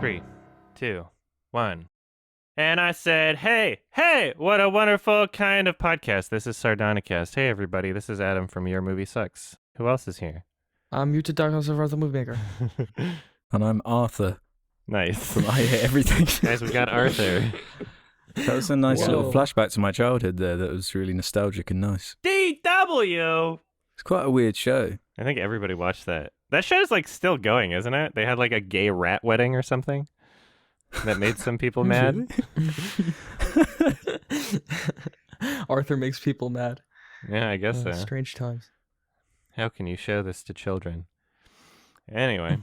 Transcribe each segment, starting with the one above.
3, 2, 1. And I said, hey, what a wonderful kind of podcast. This is Sardonicast. Hey, everybody, this is Adam from Your Movie Sucks. Who else is here? I'm Muted Darkness of the Movie Maker. And I'm Arthur. Nice. From I Hate Everything. Guys, we got Arthur. That was a nice little flashback to my childhood there that was really nostalgic and nice. DW! It's quite a weird show. I think everybody watched that. That show's like still going, isn't it? They had like a gay rat wedding or something that made some people mad. Arthur makes people mad. Yeah, I guess so. Strange times. How can you show this to children? Anyway,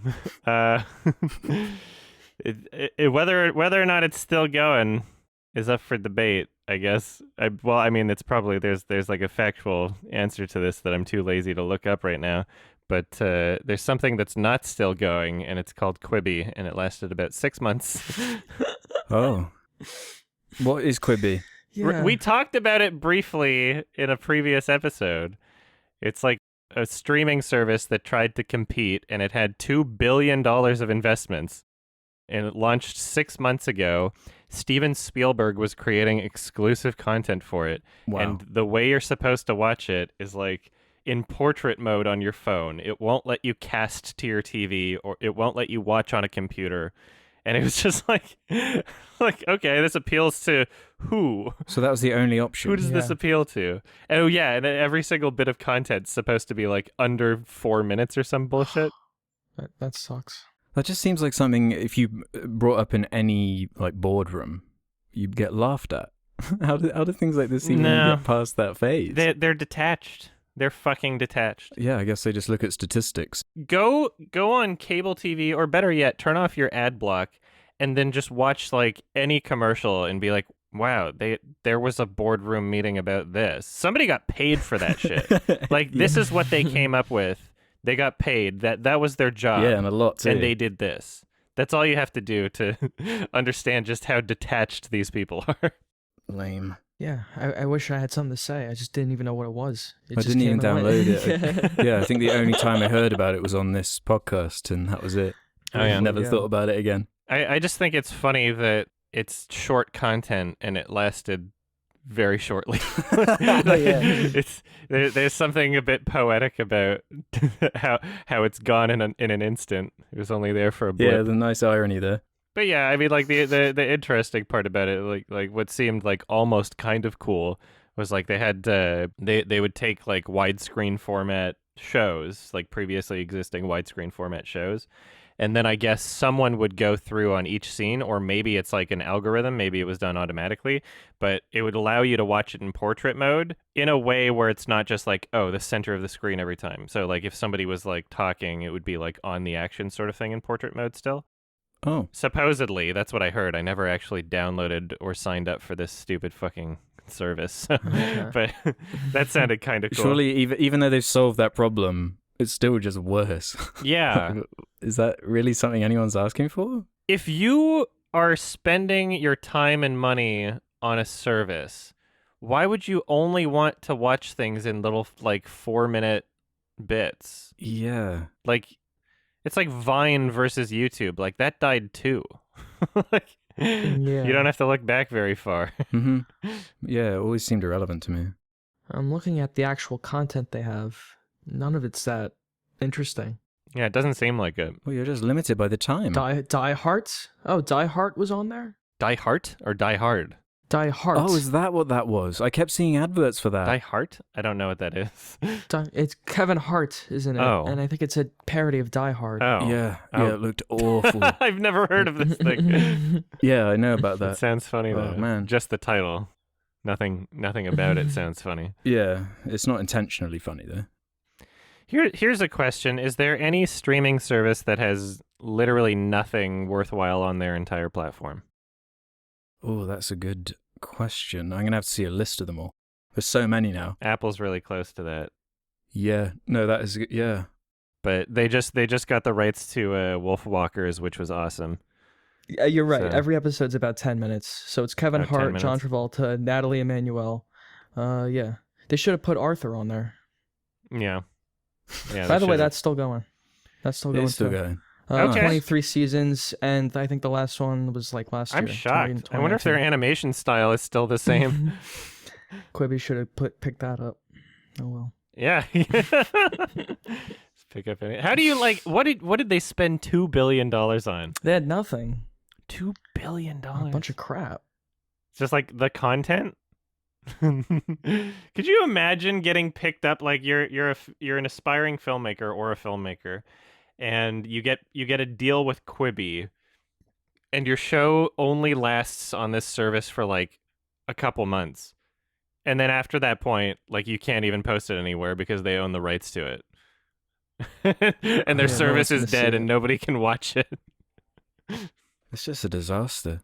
whether or not it's still going is up for debate, I guess. I mean, it's probably there's like a factual answer to this that I'm too lazy to look up right now. But there's something that's not still going, and it's called Quibi, and it lasted about 6 months. Oh, what is Quibi? Yeah. We talked about it briefly in a previous episode. It's like a streaming service that tried to compete, and it had $2 billion of investments, and it launched 6 months ago. Steven Spielberg was creating exclusive content for it. Wow. And the way you're supposed to watch it is like in portrait mode on your phone. It won't let you cast to your TV, or it won't let you watch on a computer. And it was just like, okay, this appeals to who? So that was the only option. Who does this appeal to? Oh, yeah, and every single bit of content's supposed to be like under 4 minutes or some bullshit. That sucks. That just seems like something, if you brought up in any like boardroom, you'd get laughed at. How do things like this even get past that phase? They're detached. They're fucking detached. Yeah, I guess they just look at statistics. Go on cable TV, or better yet, turn off your ad block and then just watch like any commercial and be like, wow, there was a boardroom meeting about this. Somebody got paid for that shit. Like, this is what they came up with. They got paid. That was their job. Yeah, and a lot too. And they did this. That's all you have to do to understand just how detached these people are. Lame. Yeah, I wish I had something to say. I just didn't even know what it was. I didn't even download it. Yeah, I think the only time I heard about it was on this podcast, and that was it. Oh, yeah. I never thought about it again. I just think it's funny that it's short content and it lasted very shortly. There's something a bit poetic about how it's gone in an instant. It was only there for a blip. Yeah, the nice irony there. But yeah, I mean, like the interesting part about it, like what seemed like almost kind of cool was like they had they would take like widescreen format shows, like previously existing widescreen format shows, and then I guess someone would go through on each scene, or maybe it's like an algorithm, maybe it was done automatically, but it would allow you to watch it in portrait mode in a way where it's not just like, oh, the center of the screen every time. So like if somebody was like talking, it would be like on the action sort of thing in portrait mode still. Oh. Supposedly, that's what I heard. I never actually downloaded or signed up for this stupid fucking service. But that sounded kind of cool. Surely, even though they've solved that problem, it's still just worse. Yeah. Is that really something anyone's asking for? If you are spending your time and money on a service, why would you only want to watch things in little, like, 4-minute bits? Yeah. Like, it's like Vine versus YouTube. Like, that died too. Like, you don't have to look back very far. Mm-hmm. Yeah, it always seemed irrelevant to me. I'm looking at the actual content they have. None of it's that interesting. Yeah, it doesn't seem like it. Well, you're just limited by the time. Die Heart? Oh, Die Heart was on there? Die Heart or Die Hard? Die Heart. Oh, is that what that was? I kept seeing adverts for that. Die Heart? I don't know what that is. It's Kevin Hart, isn't it? Oh. And I think it's a parody of Die Hard. Oh. Yeah, it looked awful. I've never heard of this thing. Yeah, I know about that. It sounds funny though. Oh, man. Just the title. Nothing about it sounds funny. Yeah, it's not intentionally funny though. Here's a question. Is there any streaming service that has literally nothing worthwhile on their entire platform? Oh, that's a good question. I'm going to have to see a list of them all. There's so many now. Apple's really close to that. Yeah. No, that is... Yeah. But they just got the rights to Wolfwalkers, which was awesome. Yeah, you're right. So, every episode's about 10 minutes. So it's Kevin Hart, John Travolta, Natalie Emmanuel. Yeah. They should have put Arthur on there. Yeah. By the way, that's still going. That's still going. It's still going. Okay. 23 seasons, and I think the last one was like last year. I'm shocked. I wonder if their animation style is still the same. Quibi should have picked that up. Oh well. Yeah. Let's pick up any. How do you like? What did they spend $2 billion on? They had nothing. $2 billion. A bunch of crap. Just like the content. Could you imagine getting picked up? Like you're an aspiring filmmaker or a filmmaker, and you get a deal with Quibi, and your show only lasts on this service for like a couple months, and then after that point, like you can't even post it anywhere because they own the rights to it, and their service is dead, and nobody can watch it. It's just a disaster.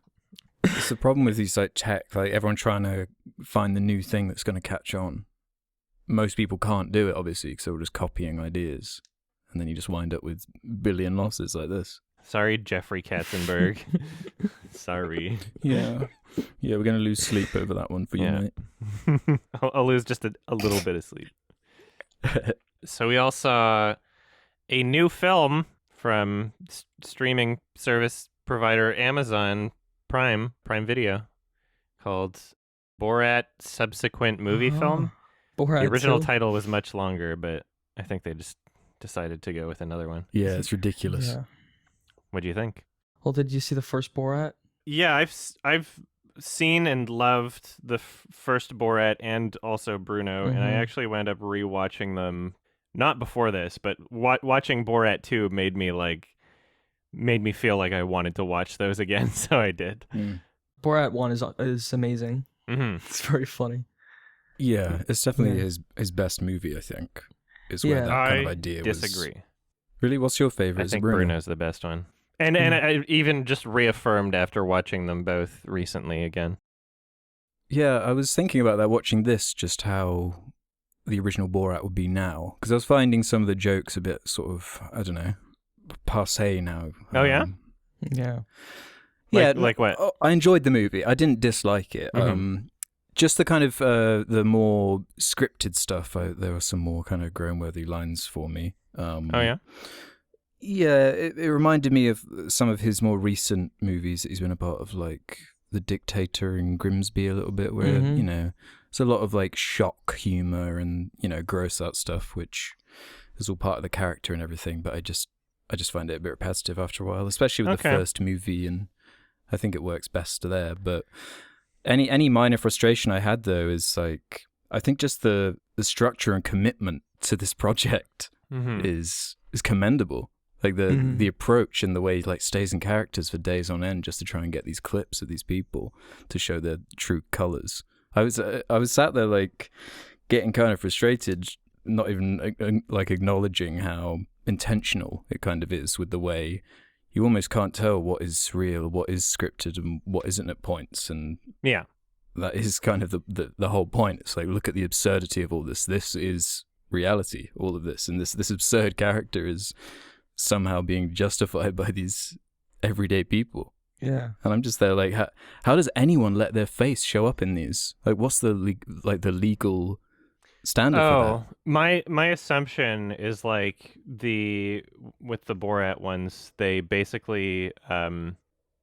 It's the problem with these like tech, like everyone trying to find the new thing that's going to catch on. Most people can't do it, obviously, because they're just copying ideas, and then you just wind up with billion losses like this. Sorry, Jeffrey Katzenberg. Sorry. Yeah, we're going to lose sleep over that one for you, mate. I'll lose just a little bit of sleep. So we all saw a new film from streaming service provider Amazon Prime Video, called Borat Subsequent Moviefilm. Borat the original 2. title was much longer, but I think they just decided to go with another one. Yeah, it's ridiculous. Yeah. What do you think? Well, did you see the first Borat? Yeah, I've seen and loved the first Borat and also Bruno, and I actually wound up rewatching them. Not before this, but watching Borat 2 made me feel like I wanted to watch those again, so I did. Borat 1 is amazing. It's very funny. Yeah, it's definitely his best movie, I think. Is where that kind of idea was. Disagree. Really? What's your favorite? I think Bruno's the best one. And I even just reaffirmed after watching them both recently again. Yeah, I was thinking about that watching this, just how the original Borat would be now. Because I was finding some of the jokes a bit sort of, I don't know, passé now. Oh, yeah? Yeah. Like what? I enjoyed the movie. I didn't dislike it. Just the kind of the more scripted stuff. There were some more kind of groan-worthy lines for me. Oh yeah. Yeah, it reminded me of some of his more recent movies that he's been a part of, like The Dictator and Grimsby a little bit, where you know, it's a lot of like shock humor and gross out stuff, which is all part of the character and everything. But I just find it a bit repetitive after a while, especially with the first movie, and I think it works best there. But any minor frustration I had though is like, I think just the structure and commitment to this project is commendable. Like the approach and the way he like stays in characters for days on end just to try and get these clips of these people to show their true colors. I was sat there like getting kind of frustrated, not even like acknowledging how intentional it kind of is with the way you almost can't tell what is real, what is scripted, and what isn't at points. And yeah, that is kind of the whole point. It's like, look at the absurdity of all this. This is reality, all of this, and this absurd character is somehow being justified by these everyday people. Yeah. And I'm just there like, how does anyone let their face show up in these? Like, what's the legal standard for that? My assumption is like with the Borat ones, they basically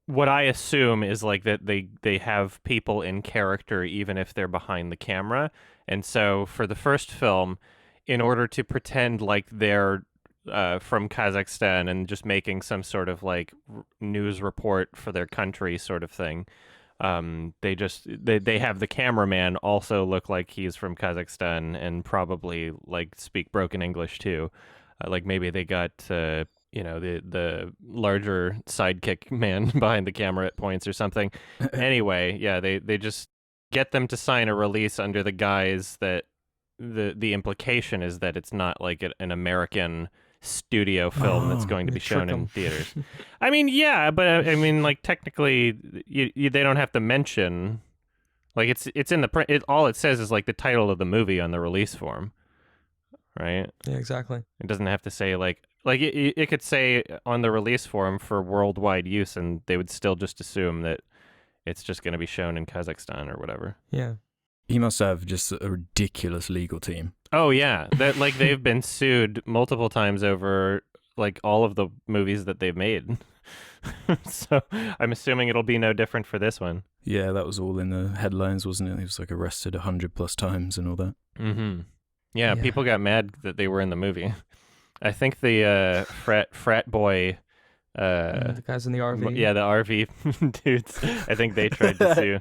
what I assume is like that they have people in character even if they're behind the camera. And so for the first film, in order to pretend like they're from Kazakhstan and just making some sort of like news report for their country sort of thing, they have the cameraman also look like he's from Kazakhstan and probably like speak broken English too. Like maybe they got the larger sidekick man behind the camera at points or something. Anyway, yeah, they just get them to sign a release under the guise that the implication is that it's not like an American studio film that's going to be shown in theaters. I mean, yeah, but I mean, like technically, they don't have to mention, like it's in the print. All it says is like the title of the movie on the release form, right? Yeah, exactly. It doesn't have to say like it could say on the release form for worldwide use, and they would still just assume that it's just going to be shown in Kazakhstan or whatever. Yeah. He must have just a ridiculous legal team. Oh yeah, that like they've been sued multiple times over like all of the movies that they've made. So I'm assuming it'll be no different for this one. Yeah, that was all in the headlines, wasn't it? He was like arrested 100+ times and all that. Mm-hmm. Yeah, people got mad that they were in the movie. I think the frat boy, the guys in the RV. Yeah, the RV dudes. I think they tried to sue.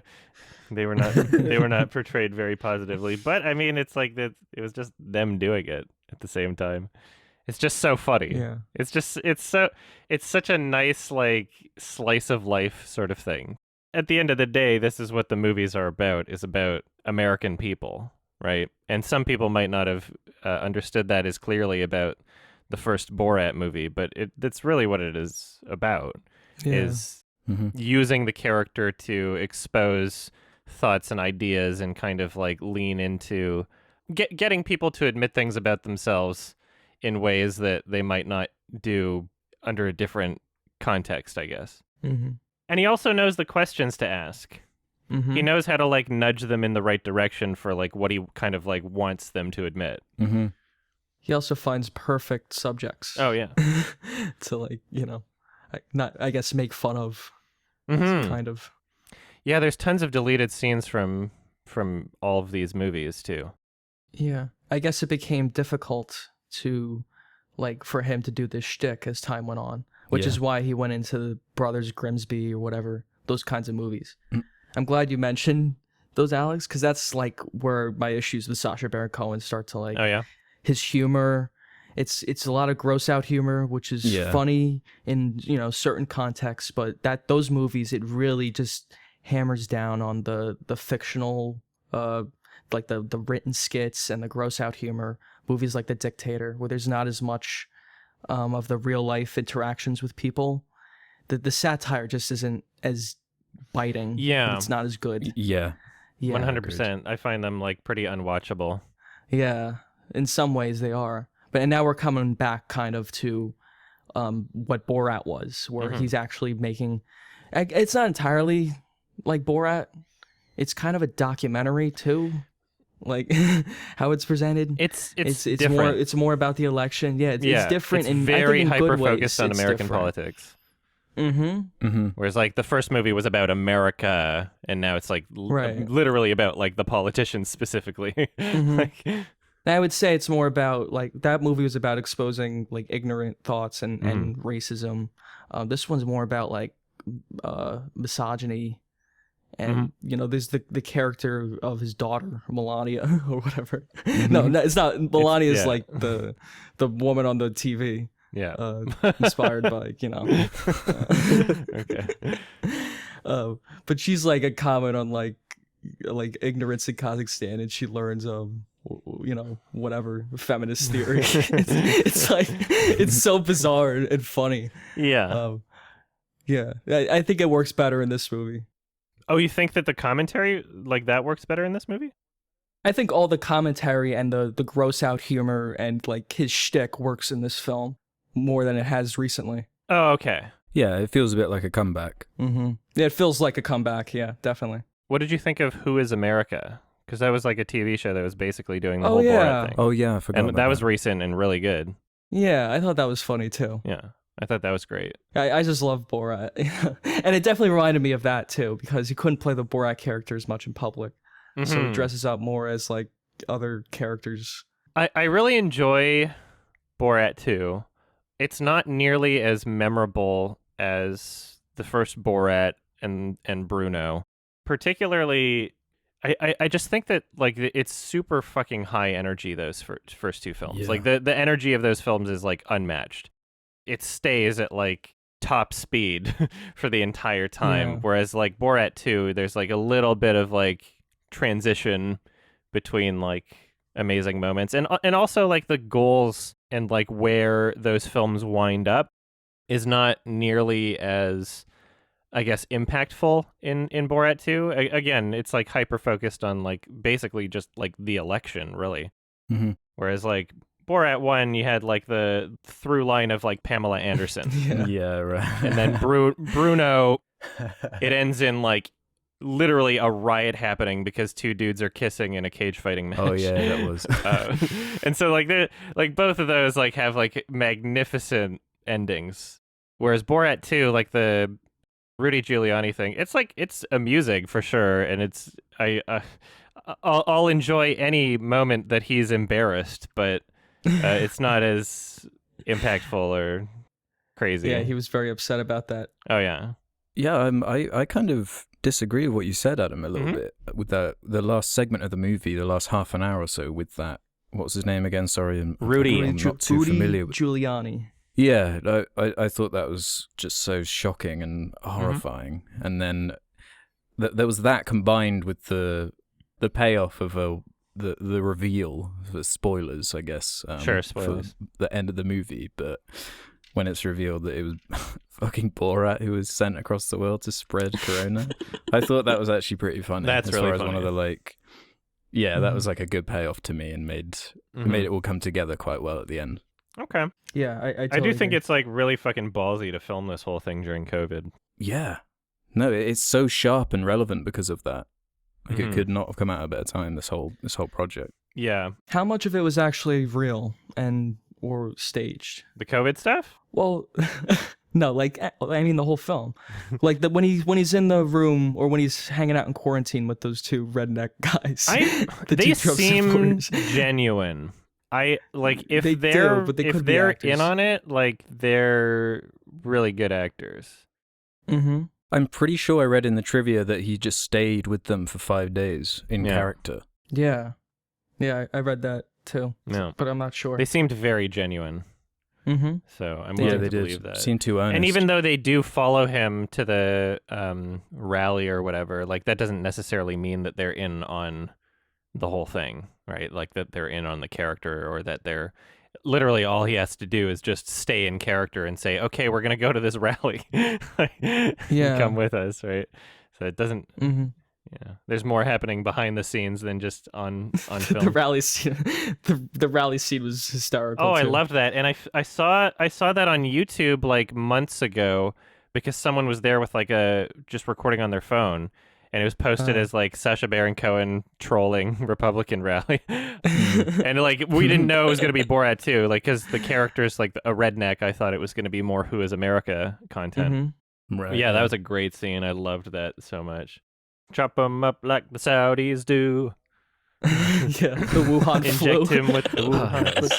They were not portrayed very positively. But I mean, it's like that. It was just them doing it at the same time. It's just so funny. Yeah. It's such a nice like slice of life sort of thing. At the end of the day, this is what the movies are about. Is about American people, right? And some people might not have understood that as clearly about the first Borat movie, but that's really what it is about. Yeah. Is using the character to expose thoughts and ideas and kind of like lean into getting people to admit things about themselves in ways that they might not do under a different context, I guess. Mm-hmm. And he also knows the questions to ask. Mm-hmm. He knows how to like nudge them in the right direction for like what he kind of like wants them to admit. Mm-hmm. He also finds perfect subjects. Oh yeah. To like, I guess make fun of, kind of. Yeah, there's tons of deleted scenes from all of these movies too. Yeah, I guess it became difficult to, like, for him to do this shtick as time went on, which is why he went into the Brothers Grimsby or whatever, those kinds of movies. I'm glad you mentioned those, Alex, because that's like where my issues with Sacha Baron Cohen start to like. Oh yeah. His humor, it's a lot of gross out humor, which is funny in certain contexts, but those movies, it really just hammers down on the fictional, like the written skits and the gross out humor. Movies like The Dictator, where there's not as much of the real life interactions with people. The satire just isn't as biting. Yeah, it's not as good. Yeah, 100%. I find them like pretty unwatchable. Yeah, in some ways they are. And now we're coming back kind of to what Borat was, where he's actually making. It's not entirely like Borat. It's kind of a documentary too, like how it's presented. It's different. It's more about the election. Yeah, it's different. It's very hyper focused on American politics. Whereas like the first movie was about America, and now it's like literally about like the politicians specifically. Like, I would say it's more about like that movie was about exposing like ignorant thoughts and racism. This one's more about like misogyny, and there's the character of his daughter Melania or whatever. No, it's not. Melania is like the woman on the TV. Yeah. Inspired by Okay. But she's like a comment on like ignorance in Kazakhstan, and she learns whatever feminist theory. it's like it's so bizarre and funny. Yeah. I think it works better in this movie. Oh, you think that the commentary like that works better in this movie? I think all the commentary and the gross out humor and like his shtick works in this film more than it has recently. Oh, okay. Yeah, it feels a bit like a comeback. Yeah, it feels like a comeback. Yeah, definitely. What did you think of Who is America? Because that was like a TV show that was basically doing the whole Borat thing. Oh yeah, I forgot. And about that was recent and really good. Yeah, I thought that was funny too. Yeah, I thought that was great. I just love Borat. And it definitely reminded me of that too, because he couldn't play the Borat characters much in public. So he dresses up more as like other characters. I really enjoy Borat 2. It's not nearly as memorable as the first Borat and Bruno. Particularly, I just think that like it's super fucking high energy, those first two films. Yeah. Like the energy of those films is like unmatched. It stays at like top speed for the entire time. Whereas like Borat 2, there's like a little bit of like transition between like amazing moments and also like the goals and like where those films wind up is not nearly as, I guess, impactful in Borat 2. Again, it's like hyper focused on like basically just like the election, really. Whereas like Borat 1, you had like the through line of like Pamela Anderson. Yeah, right. And then Bruno, it ends in like literally a riot happening because two dudes are kissing in a cage fighting match. Oh yeah, that was. And so like both of those like have like magnificent endings, whereas Borat 2, like the Rudy Giuliani thing, it's amusing for sure, and I'll enjoy any moment that he's embarrassed, but it's not as impactful or crazy. Yeah, he was very upset about that. Oh yeah. Yeah, I kind of disagree with what you said, Adam, a little bit with the last segment of the movie, the last half an hour or so, with that. What's his name again? Sorry, Rudy. I'm not too familiar with Giuliani. Yeah, I thought that was just so shocking and horrifying, and then there was that combined with the payoff of the reveal, the spoilers, I guess. Sure, spoilers. For the end of the movie, but when it's revealed that it was fucking Borat who was sent across the world to spread corona, I thought that was actually pretty funny. That's as really far as funny. one of the like, yeah, that was like a good payoff to me and made it all come together quite well at the end. Okay. Yeah, I I totally do think agree. it's like really fucking ballsy to film this whole thing during COVID. Yeah, no, it's so sharp and relevant because of that. Like it could not have come out at a better time. This whole project. Yeah. How much of it was actually real or staged? The COVID stuff? Well, no, like I mean the whole film, like when he's in the room or when he's hanging out in quarantine with those two redneck guys. The They two Trump seem supporters. genuine. I like if They they're do, but they if could be they're actors. in on it, like they're really good actors. Mm-hmm. I'm pretty sure I read in the trivia that he just stayed with them for 5 days in character. Yeah, I read that too. No. But I'm not sure. They seemed very genuine. Mm-hmm. So I'm Yeah, willing they to did. believe that. Seemed too earnest. And even though they do follow him to the rally or whatever, like that doesn't necessarily mean that they're in on the whole thing, right? Like that they're in on the character, or that they're literally all he has to do is just stay in character and say, "Okay, we're gonna go to this rally. Yeah. Come with us," right? So it doesn't. Mm-hmm. Yeah, there's more happening behind the scenes than just on film. The rally scene, the rally scene was hysterical. Oh, I too. loved that, and I saw that on YouTube like months ago because someone was there with like just recording on their phone, and it was posted as like Sacha Baron Cohen trolling Republican rally, and like we didn't know it was gonna be Borat too, like because the character's like a redneck. I thought it was gonna be more Who Is America content. Right, Yeah, that was a great scene. I loved that so much. Chop 'em up like the Saudis do. Yeah, the Wuhan flu. Inject him with the Wuhan flu.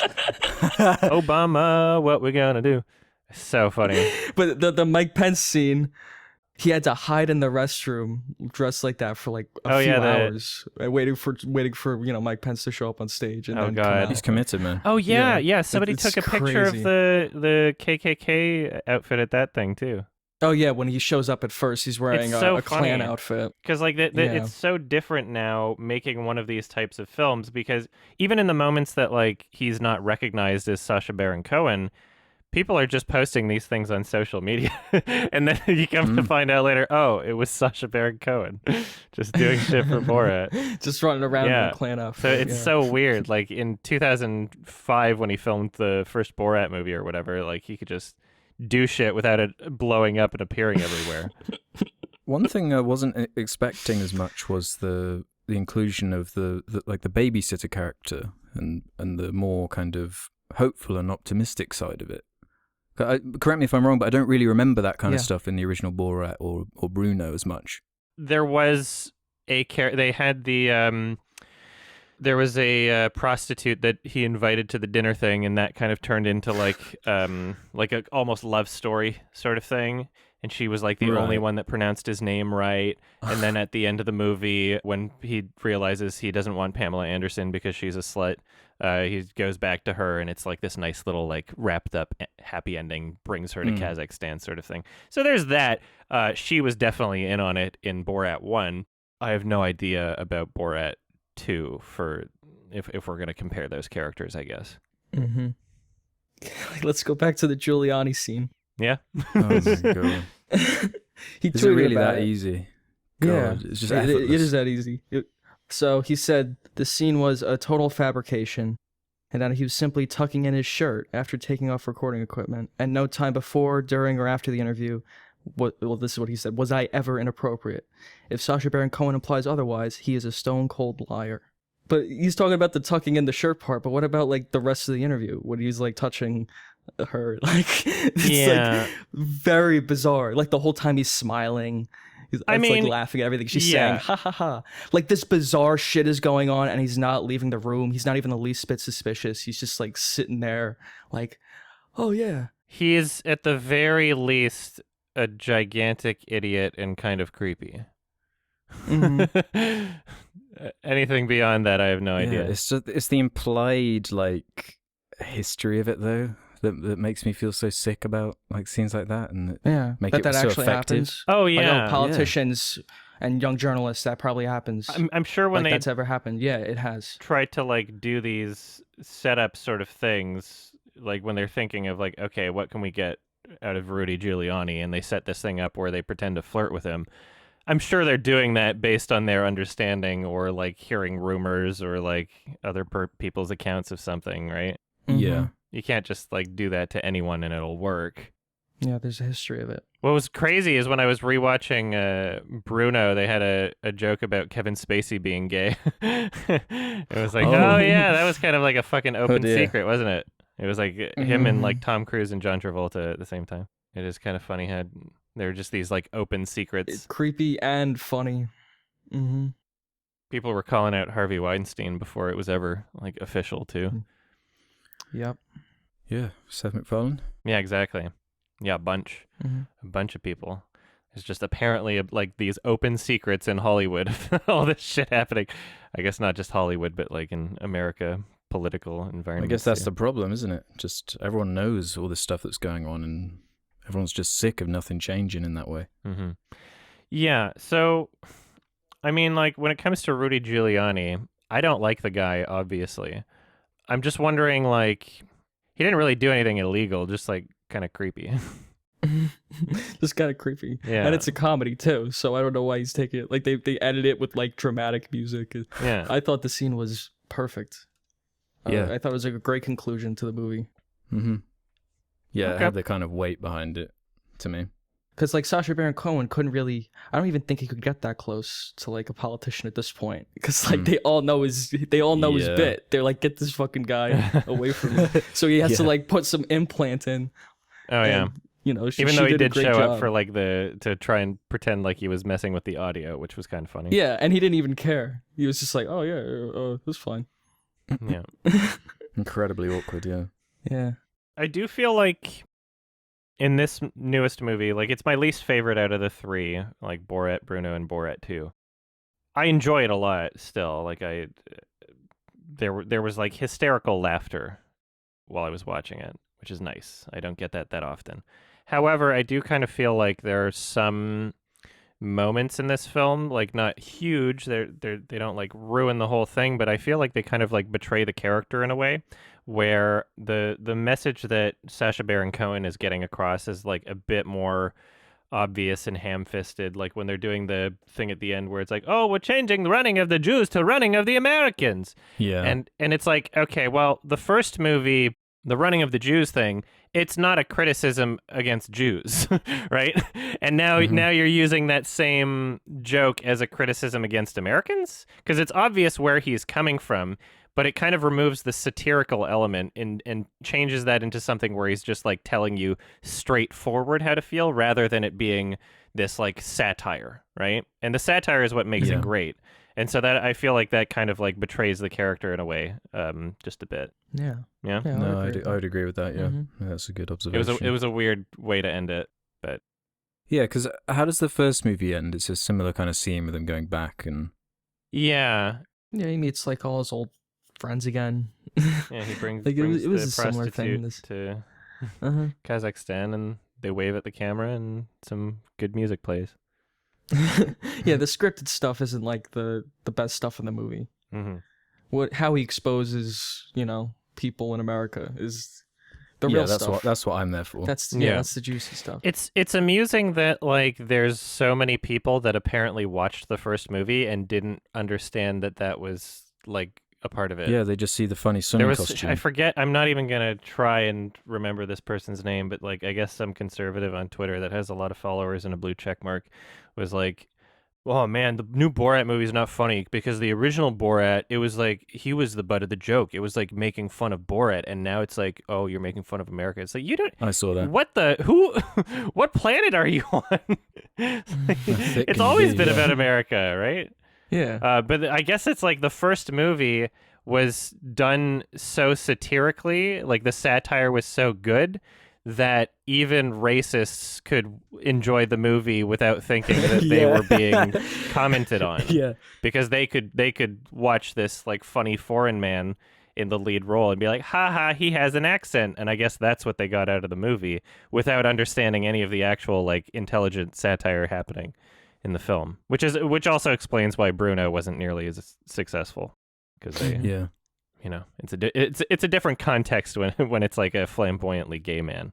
Obama, what we gonna do? So funny. But the Mike Pence scene, he had to hide in the restroom dressed like that for like a few hours, waiting for Mike Pence to show up on stage. And then come out. He's committed, man. Oh yeah. Somebody It's took a picture of crazy. the KKK outfit at that thing too. Oh yeah, when he shows up at first, he's wearing It's so a Klan funny. outfit. Because like it's so different now making one of these types of films, because even in the moments that like he's not recognized as Sacha Baron Cohen, people are just posting these things on social media, and then you come to find out later, oh, it was Sacha Baron Cohen just doing shit for Borat. Just running around in a Klan outfit. So it's so weird. Like in 2005 when he filmed the first Borat movie or whatever, like he could just do shit without it blowing up and appearing everywhere. One thing I wasn't expecting as much was the inclusion of the babysitter character and the more kind of hopeful and optimistic side of it. Correct me if I'm wrong, but I don't really remember that kind of stuff in the original Borat or Bruno as much. There was they had there was a prostitute that he invited to the dinner thing, and that kind of turned into like a almost love story sort of thing. And she was like the only one that pronounced his name right. And then at the end of the movie, when he realizes he doesn't want Pamela Anderson because she's a slut, he goes back to her, and it's like this nice little like wrapped up happy ending, brings her to Kazakhstan sort of thing. So there's that. She was definitely in on it in Borat 1. I have no idea about Borat 2 for if we're going to compare those characters, I guess. Mm-hmm. Let's go back to the Giuliani scene. Yeah. Oh my god. He Is it tweeted really about that it. easy? Yeah, God, it's just it effortless. is that easy. So he said the scene was a total fabrication, and that he was simply tucking in his shirt after taking off recording equipment, and no time before, during, or after the interview this is what he said. Was I ever inappropriate? If Sacha Baron Cohen implies otherwise, he is a stone cold liar. But he's talking about the tucking in the shirt part, but what about like the rest of the interview when he's like touching her? Like it's like very bizarre. Like the whole time he's smiling. I mean, like laughing at everything she's saying. Ha ha ha. Like this bizarre shit is going on and he's not leaving the room. He's not even the least bit suspicious. He's just like sitting there like, oh yeah. He is at the very least a gigantic idiot and kind of creepy. Mm-hmm. Anything beyond that, I have no idea. It's the implied like history of it though that makes me feel so sick about like scenes like that, and make it that so actually effective. Happens. Oh yeah, like, politicians and young journalists, that probably happens. I'm sure when that's ever happened. Yeah, it has. Try to like do these setup sort of things, like when they're thinking of like, okay, what can we get out of Rudy Giuliani, and they set this thing up where they pretend to flirt with him. I'm sure they're doing that based on their understanding or like hearing rumors or like other people's accounts of something, right? Mm-hmm. Yeah. You can't just like do that to anyone and it'll work. Yeah, there's a history of it. What was crazy is when I was rewatching Bruno, they had a joke about Kevin Spacey being gay. It was like, oh yeah, that was kind of like a fucking open secret, wasn't it? It was like him and like Tom Cruise and John Travolta at the same time. It is kind of funny how there are just these like open secrets. It's creepy and funny. Mm-hmm. People were calling out Harvey Weinstein before it was ever like official too. Yep. Yeah, Seth MacFarlane. Yeah, exactly. Yeah, a bunch of people. There's just apparently like these open secrets in Hollywood. All this shit happening. I guess not just Hollywood, but like in America, political environment. I guess that's the problem, isn't it? Just everyone knows all this stuff that's going on, and everyone's just sick of nothing changing in that way. Mm-hmm. Yeah. So, I mean, like when it comes to Rudy Giuliani, I don't like the guy. Obviously, I'm just wondering, like, he didn't really do anything illegal. Just like kind of creepy. Just kind of creepy. Yeah. And it's a comedy too, so I don't know why he's taking it. Like they edit it with like dramatic music. Yeah. I thought the scene was perfect. Yeah. I thought it was like a great conclusion to the movie. Mm-hmm. Yeah, Okay. it had the kind of weight behind it to me. Because like Sacha Baron Cohen couldn't really, I don't even think he could get that close to like a politician at this point. Because like they all know his bit. They're like, get this fucking guy away from me. So he has to like put some implant in. Oh yeah. You know, even though he did show job. up for like to try and pretend like he was messing with the audio, which was kind of funny. Yeah, and he didn't even care. He was just like, oh yeah, that's fine. Yeah. Incredibly awkward, yeah. Yeah. I do feel like in this newest movie, like it's my least favorite out of the three, like Borat, Bruno, and Borat 2. I enjoy it a lot still. Like there was like hysterical laughter while I was watching it, which is nice. I don't get that often. However, I do kind of feel like there are some moments in this film, like not huge. They don't like ruin the whole thing, but I feel like they kind of like betray the character in a way where the message that Sacha Baron Cohen is getting across is like a bit more obvious and ham-fisted, like when they're doing the thing at the end where it's like, oh, we're changing the running of the Jews to running of the Americans. Yeah. And it's like, okay, well, the first movie, the running of the Jews thing, it's not a criticism against Jews, right? And now you're using that same joke as a criticism against Americans? Because it's obvious where he's coming from, but it kind of removes the satirical element and changes that into something where he's just like telling you straightforward how to feel rather than it being this like satire, right? And the satire is what makes it great. And so that I feel like that kind of like betrays the character in a way, just a bit. Yeah. Yeah. No, I would agree with that. Yeah, that's a good observation. It was a weird way to end it, but yeah, because how does the first movie end? It's a similar kind of scene with them going back and yeah, he meets like all his old friends again. Yeah, he brings like brings it was the a similar thing. to Kazakhstan, and they wave at the camera, and some good music plays. Yeah, the scripted stuff isn't like the best stuff in the movie. Mm-hmm. How he exposes, people in America is the real stuff. That's what I'm there for. That's the juicy stuff. It's amusing that like there's so many people that apparently watched the first movie and didn't understand that was like a part of it. Yeah, they just see the funny Sunny costume. I forget. I'm not even gonna try and remember this person's name, but like I guess some conservative on Twitter that has a lot of followers and a blue check mark was like, "Oh man, the new Borat movie is not funny because the original Borat, it was like he was the butt of the joke. It was like making fun of Borat, and now it's like, oh, you're making fun of America. It's like you don't. I saw that. What the who? What planet are you on? It's always been about America, right? Yeah. But I guess it's like the first movie was done so satirically, like the satire was so good that even racists could enjoy the movie without thinking that they were being commented on. Yeah. Because they could watch this like funny foreign man in the lead role and be like, ha ha, he has an accent. And I guess that's what they got out of the movie without understanding any of the actual like intelligent satire happening in the film, which also explains why Bruno wasn't nearly as successful, because you know, it's a different context when it's like a flamboyantly gay man,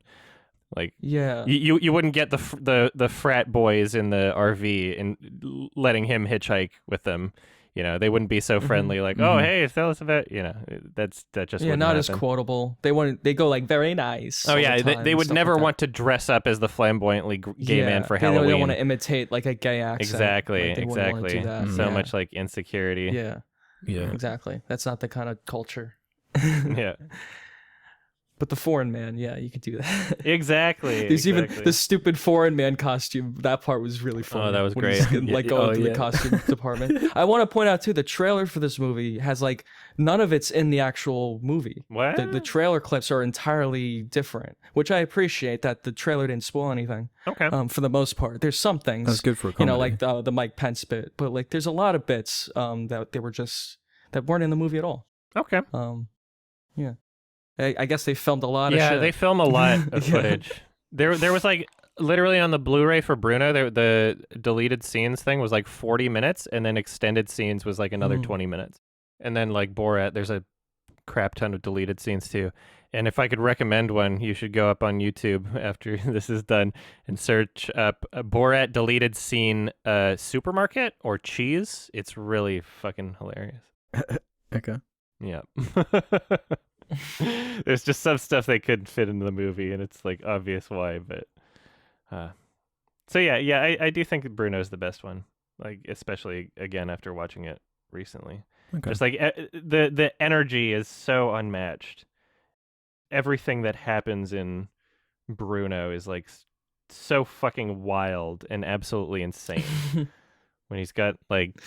like you wouldn't get the frat boys in the RV and letting him hitchhike with them. You know, they wouldn't be so friendly, like, oh, hey, tell us about, you know, that just wouldn't not happen. As quotable. They go like very nice. Oh yeah, they would never want to dress up as the flamboyantly gay man for Halloween. They don't want to imitate like a gay accent. Exactly, exactly. So much like insecurity. Yeah, exactly. That's not the kind of culture. Yeah. But the foreign man, yeah, you could do that. Exactly. There's even the stupid foreign man costume. That part was really funny. Oh, that was great. Like going to the costume department. I want to point out too, the trailer for this movie has like none of it's in the actual movie. What? The trailer clips are entirely different, which I appreciate that the trailer didn't spoil anything. Okay. For the most part, there's some things. That's good for a comedy. You know, like the Mike Pence bit, but like there's a lot of bits that they were just that weren't in the movie at all. Okay. Yeah. I guess they filmed a lot of shit. Yeah, they film a lot of footage. There was like literally on the Blu-ray for Bruno, the deleted scenes thing was like 40 minutes, and then extended scenes was like another 20 minutes. And then like Borat, there's a crap ton of deleted scenes too. And if I could recommend one, you should go up on YouTube after this is done and search up a Borat deleted scene supermarket or cheese. It's really fucking hilarious. Okay. Yeah. There's just some stuff they couldn't fit into the movie, and it's like obvious why. But so yeah, I do think Bruno's the best one. Like especially again after watching it recently. Okay. Just like the energy is so unmatched. Everything that happens in Bruno is like so fucking wild and absolutely insane. When he's got like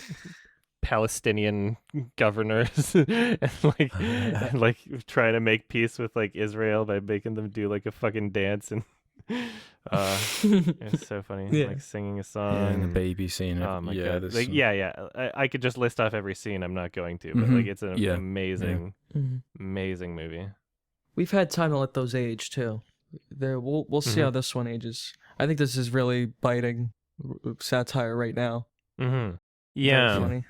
Palestinian governors and like trying to make peace with like Israel by making them do like a fucking dance, and it's so funny. Like singing a song, and the baby scene. Oh my god! Like, I could just list off every scene. I'm not going to, but like it's an amazing movie. We've had time to let those age too. We'll see how this one ages. I think this is really biting satire right now. Yeah. Funny.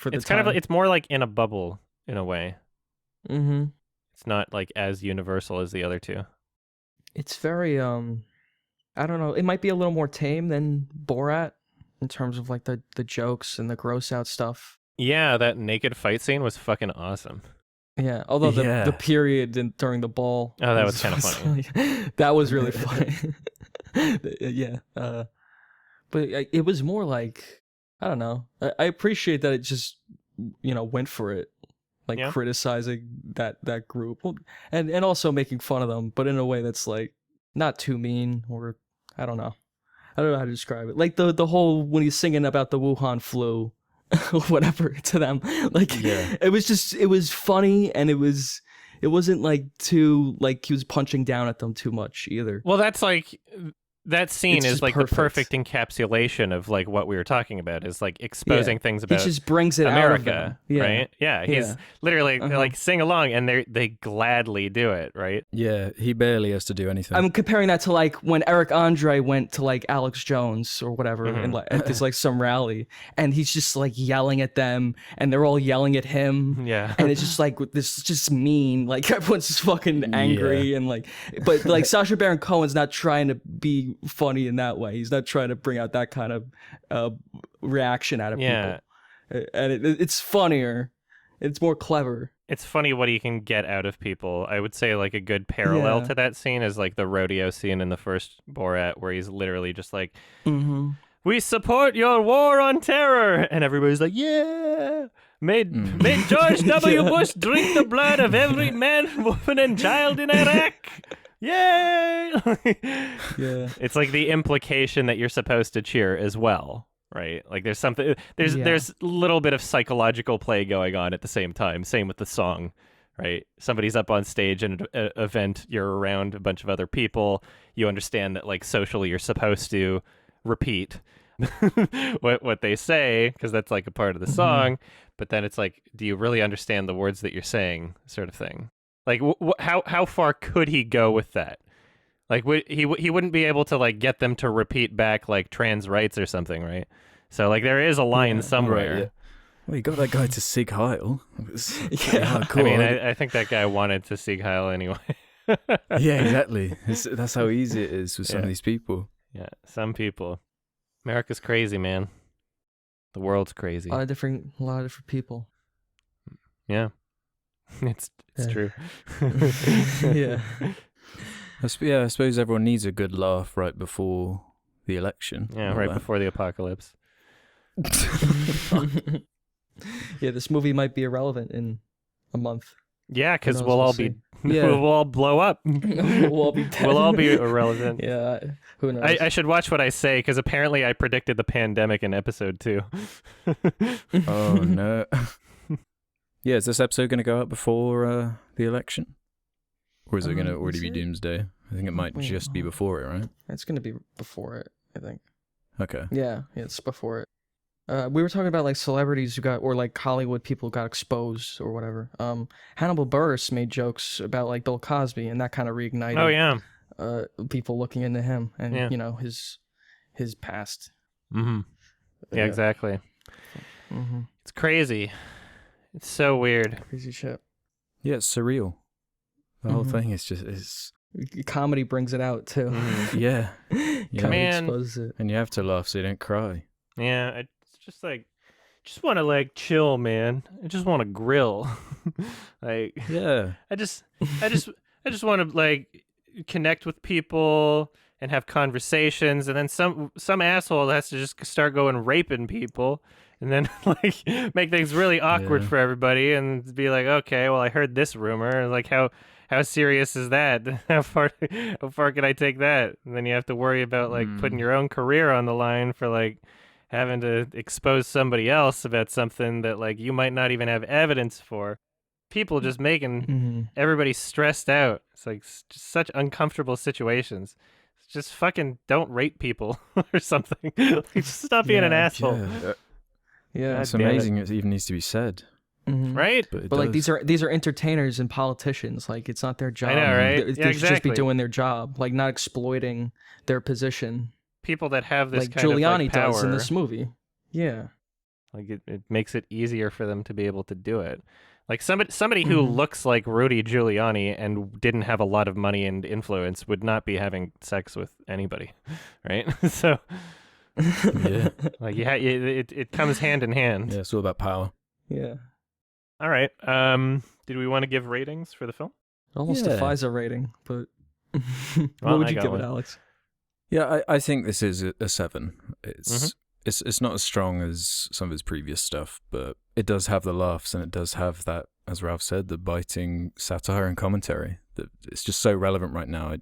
It's kind of it's more like in a bubble in a way. It's not like as universal as the other two. It's very I don't know, it might be a little more tame than Borat in terms of like the jokes and the gross out stuff. Yeah, that naked fight scene was fucking awesome. Yeah, although the period during the ball. Oh, that was kind of funny. That was really funny. Yeah. But it was more like, I don't know. I appreciate that it just, went for it, like criticizing that group, and also making fun of them, but in a way that's like not too mean, or I don't know how to describe it. Like the whole when he's singing about the Wuhan flu, or whatever to them, like it was funny, and it wasn't like too like he was punching down at them too much either. Well, that's like. That scene is like perfect. The perfect encapsulation of like what we were talking about, is like exposing things about he just brings it America, out of them. right? Yeah, he's literally like sing along, and they gladly do it, right? Yeah, he barely has to do anything. I'm comparing that to like when Eric Andre went to like Alex Jones or whatever at this like some rally, and he's just like yelling at them, and they're all yelling at him. Yeah, and it's just like this just mean, like everyone's just fucking angry and like, but like Sacha Baron Cohen's not trying to be funny in that way. He's not trying to bring out that kind of reaction out of people. And it's funnier It's more clever. It's funny what he can get out of people. I would say like a good parallel to that scene is like the rodeo scene in the first Borat, where he's literally just like, "We support your war on terror," and everybody's like, "Yeah." Made George W. Bush drink the blood of every man, woman, and child in Iraq. Yay! Yeah. It's like the implication that you're supposed to cheer as well, right? Like there's something, there's a little bit of psychological play going on at the same time. Same with the song, right? Somebody's up on stage in an event, you're around a bunch of other people. You understand that like socially you're supposed to repeat what they say because that's like a part of the song. But then it's like, do you really understand the words that you're saying, sort of thing? Like, how far could he go with that? Like, he wouldn't be able to like get them to repeat back like trans rights or something, right? So like, there is a line somewhere. Right, yeah. Well, you got that guy to Sieg Heil. Hardcore. I mean, I think that guy wanted to Sieg Heil anyway. Yeah, exactly. That's how easy it is with some of these people. Yeah, some people. America's crazy, man. The world's crazy. A lot of different people. Yeah, it's true. Yeah. I suppose everyone needs a good laugh right before the election. Yeah, right before the apocalypse. Yeah, this movie might be irrelevant in a month. Yeah, because we'll all be, we'll all blow up. We'll all be dead. We'll all be irrelevant. Yeah, who knows? I should watch what I say, because apparently I predicted the pandemic in episode 2. Oh, no. Yeah, is this episode going to go out before the election? Or is it going to already be doomsday? I think it might just be before it, right? It's going to be before it, I think. Okay. Yeah, it's before it. We were talking about like celebrities who got, or like Hollywood people who got exposed or whatever. Hannibal Buress made jokes about like Bill Cosby, and that kind of reignited. Oh yeah. People looking into him and you know his past. Mm-hmm. Yeah, exactly. Mm-hmm. It's crazy. It's so weird. Crazy shit. Yeah, it's surreal. The whole thing is just comedy brings it out too. Mm-hmm. Yeah. Man. Exposes it. And you have to laugh so you don't cry. Yeah, it's just like, just want to like chill, man. I just want to grill. Like, yeah. I just want to like connect with people and have conversations, and then some asshole has to just start going raping people, and then like make things really awkward for everybody, and be like, okay, well, I heard this rumor. Like, how serious is that? How far can I take that? And then you have to worry about like putting your own career on the line for like having to expose somebody else about something that like you might not even have evidence for. People just making everybody stressed out. It's like just such uncomfortable situations. Just fucking don't rape people or something. Like, just stop being an asshole. Yeah, it's amazing it even needs to be said. Right? But like these are entertainers and politicians. Like, it's not their job. I know, right? They should just be doing their job, like not exploiting their position. People that have this like kind Giuliani of like power does in this movie. Yeah. Like it makes it easier for them to be able to do it. Like somebody who looks like Rudy Giuliani and didn't have a lot of money and influence would not be having sex with anybody, right? So, yeah, like it comes hand in hand. Yeah, it's all about power. Yeah. All right. Did we want to give ratings for the film? It almost defies a rating, but Well, what would you give it, Alex? Yeah, I think this is a 7. It's not as strong as some of his previous stuff, but it does have the laughs, and it does have that, as Ralph said, the biting satire and commentary. That it's just so relevant right now.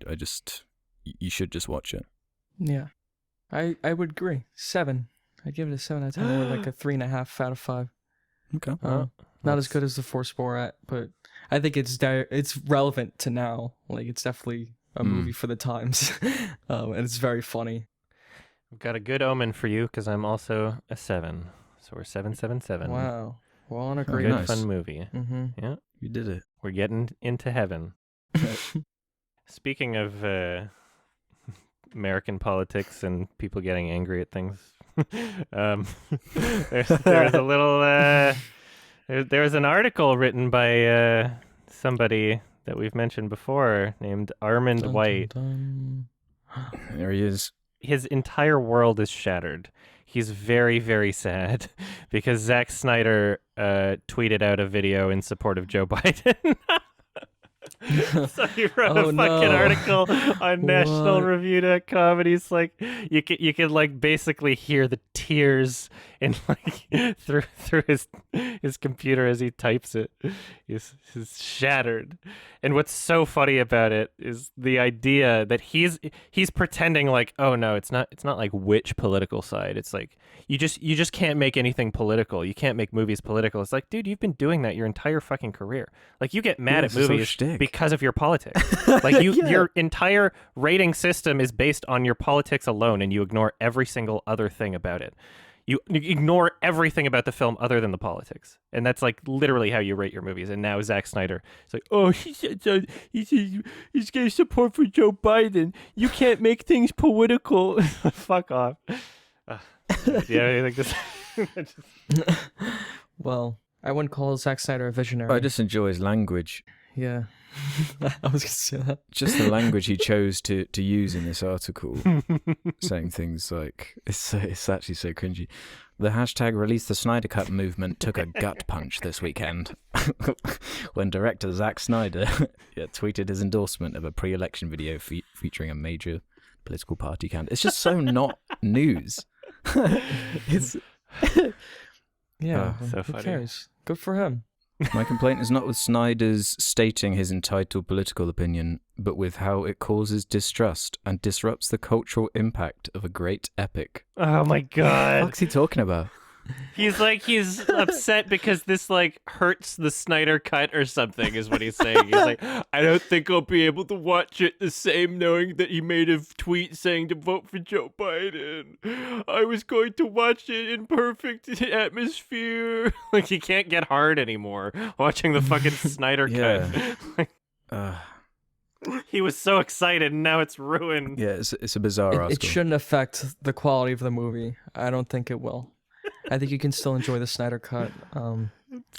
You should just watch it. Yeah, I would agree. 7. I'd give it a 7 out of 10, or like a 3.5 out of 5. Okay. Not as good as the Force Borat, but I think it's relevant to now. Like, it's definitely a movie for the times, and it's very funny. I've got a good omen for you because I'm also a 7. So we're 777. Wow. Well, on a great good fun movie. Yeah, you did it. We're getting into heaven. Speaking of American politics and people getting angry at things, there's a little there was an article written by somebody that we've mentioned before named Armond White. There he is. His entire world is shattered. he's very, very sad because Zack Snyder tweeted out a video in support of Joe Biden. So he wrote a fucking article on nationalreview.com, and he's like, you can like basically hear the tears in like through his computer as he types it. He's shattered. And what's so funny about it is the idea that he's pretending like, oh no, it's not like which political side. It's like you just can't make anything political. You can't make movies political. It's like, dude, you've been doing that your entire fucking career. Like, you get mad at movies because of your politics. Like, your entire rating system is based on your politics alone, and you ignore every single other thing about it. You ignore everything about the film other than the politics. And that's like literally how you rate your movies. And now Zack Snyder is like, oh, he's getting support for Joe Biden. You can't make things political. Fuck off. Yeah, I think this. Well, I wouldn't call Zack Snyder a visionary. I just enjoy his language. Yeah. I was going to say that. Just the language he chose to use in this article, saying things like, it's actually so cringy. The hashtag Release the Snyder Cut movement took a gut punch this weekend when director Zack Snyder tweeted his endorsement of a pre-election video featuring a major political party candidate. It's just so not news. It's yeah, so who funny. cares? Good for him. My complaint is not with Snyder's stating his entitled political opinion, but with how it causes distrust and disrupts the cultural impact of a great epic. Oh my god. What's he talking about? He's upset because this like hurts the Snyder Cut or something is what he's saying. He's like, I don't think I'll be able to watch it the same knowing that he made a tweet saying to vote for Joe Biden. I was going to watch it in perfect atmosphere. Like, he can't get hard anymore watching the fucking Snyder Cut. He was so excited and now it's ruined. Yeah, it's a bizarre article. It shouldn't affect the quality of the movie. I don't think it will. I think you can still enjoy the Snyder Cut,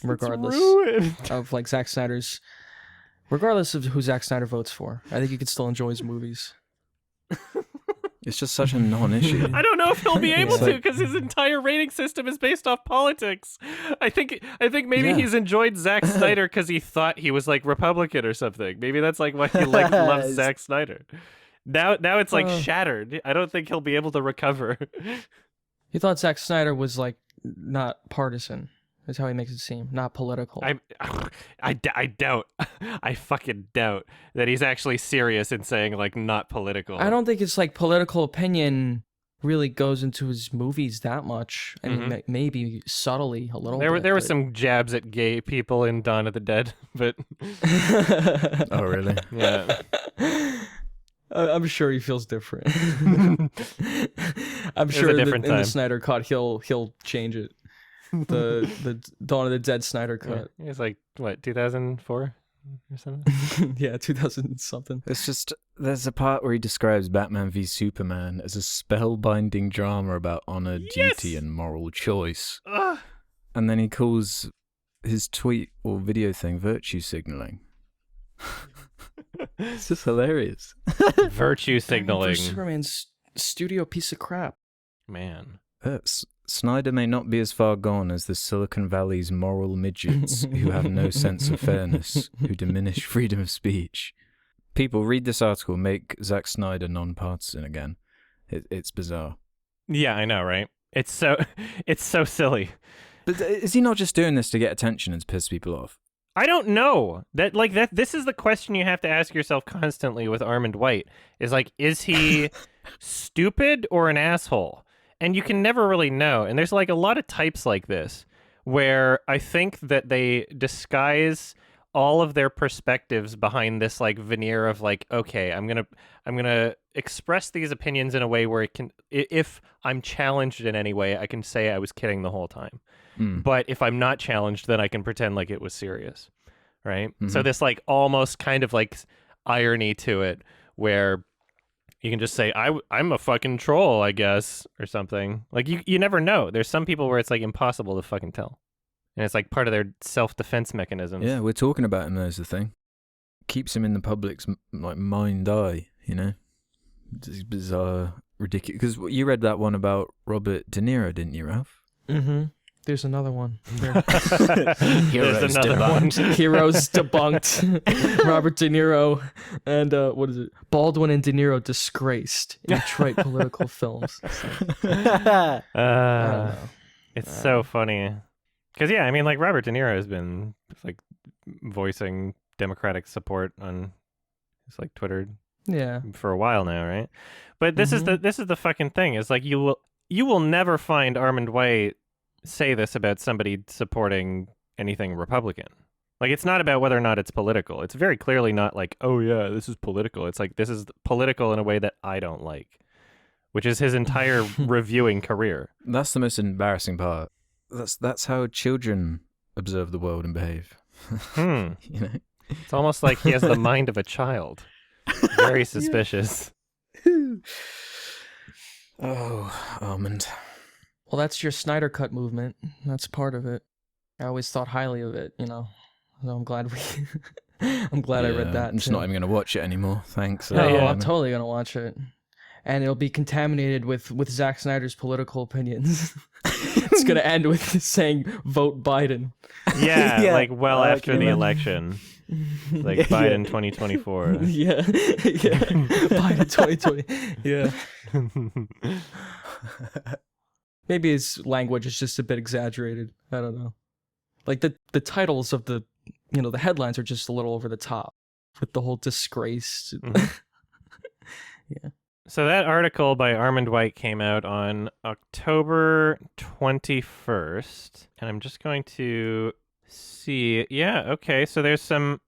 regardless of like Zack Snyder's, regardless of who Zack Snyder votes for. I think you can still enjoy his movies. It's just such a non-issue. I don't know if he'll be able to because his entire rating system is based off politics. I think maybe he's enjoyed Zack Snyder because he thought he was like Republican or something. Maybe that's like why he loves Zack Snyder. Now it's like shattered. I don't think he'll be able to recover. He thought Zack Snyder was like not partisan. Is how he makes it seem, not political. I doubt. I fucking doubt that he's actually serious in saying like not political. I don't think it's like political opinion really goes into his movies that much. I mean, maybe subtly a little. There were some jabs at gay people in Dawn of the Dead, but oh really? Yeah. I'm sure he feels different. I'm sure in the Snyder Cut he'll change it. The Dawn of the Dead Snyder Cut. Yeah. It's like what, 2004 or something? Yeah, 2000 something. It's just there's a part where he describes Batman v Superman as a spellbinding drama about honor, duty, and moral choice. And then he calls his tweet or video thing virtue signaling. It's just hilarious. Virtue signaling. Superman's studio piece of crap. Man. Snyder may not be as far gone as the Silicon Valley's moral midgets who have no sense of fairness, who diminish freedom of speech. People, read this article, make Zack Snyder non-partisan again. It's bizarre. Yeah, I know, right? It's so silly. But is he not just doing this to get attention and to piss people off? I don't know. This is the question you have to ask yourself constantly with Armond White. Is he stupid or an asshole? And you can never really know. And there's like a lot of types like this where I think that they disguise all of their perspectives behind this like veneer of like, okay, I'm gonna express these opinions in a way where it can, if I'm challenged in any way, I can say I was kidding the whole time. But if I'm not challenged, then I can pretend like it was serious, right? Mm-hmm. So this like almost kind of like irony to it where you can just say, I'm a fucking troll, I guess, or something. Like, you never know. There's some people where it's, like, impossible to fucking tell. And it's, like, part of their self-defense mechanisms. Yeah, we're talking about him as the thing. Keeps him in the public's, like, mind eye, you know? These bizarre ridiculous. Because you read that one about Robert De Niro, didn't you, Ralph? Mm-hmm. There's another one. There's another one. Heroes debunked. Robert De Niro and what is it? Baldwin and De Niro disgraced in Detroit political films. I don't know. It's so funny. Because, yeah, I mean, like, Robert De Niro has been, like, voicing Democratic support on his, like, Twitter for a while now, right? But this is the fucking thing. Is like, you will never find Armond White say this about somebody supporting anything Republican. Like, it's not about whether or not it's political. It's very clearly not like, oh, yeah, this is political. It's like, this is political in a way that I don't like, which is his entire reviewing career. That's the most embarrassing part. That's how children observe the world and behave. You know? It's almost like he has the mind of a child. Very suspicious. Oh, Armond. Well, that's your Snyder Cut movement. That's part of it. I always thought highly of it, you know. So I'm glad I read that. I'm just not even going to watch it anymore. Thanks. I'm totally going to watch it. And it'll be contaminated with Zack Snyder's political opinions. It's going to end with saying, vote Biden. Yeah, like after the election. Like Biden 2024. Yeah. Biden 2020. Yeah. Maybe his language is just a bit exaggerated. I don't know. Like the titles of the headlines are just a little over the top with the whole disgrace. Yeah. So that article by Armond White came out on October 21st, and I'm just going to see. Yeah, okay. So there's some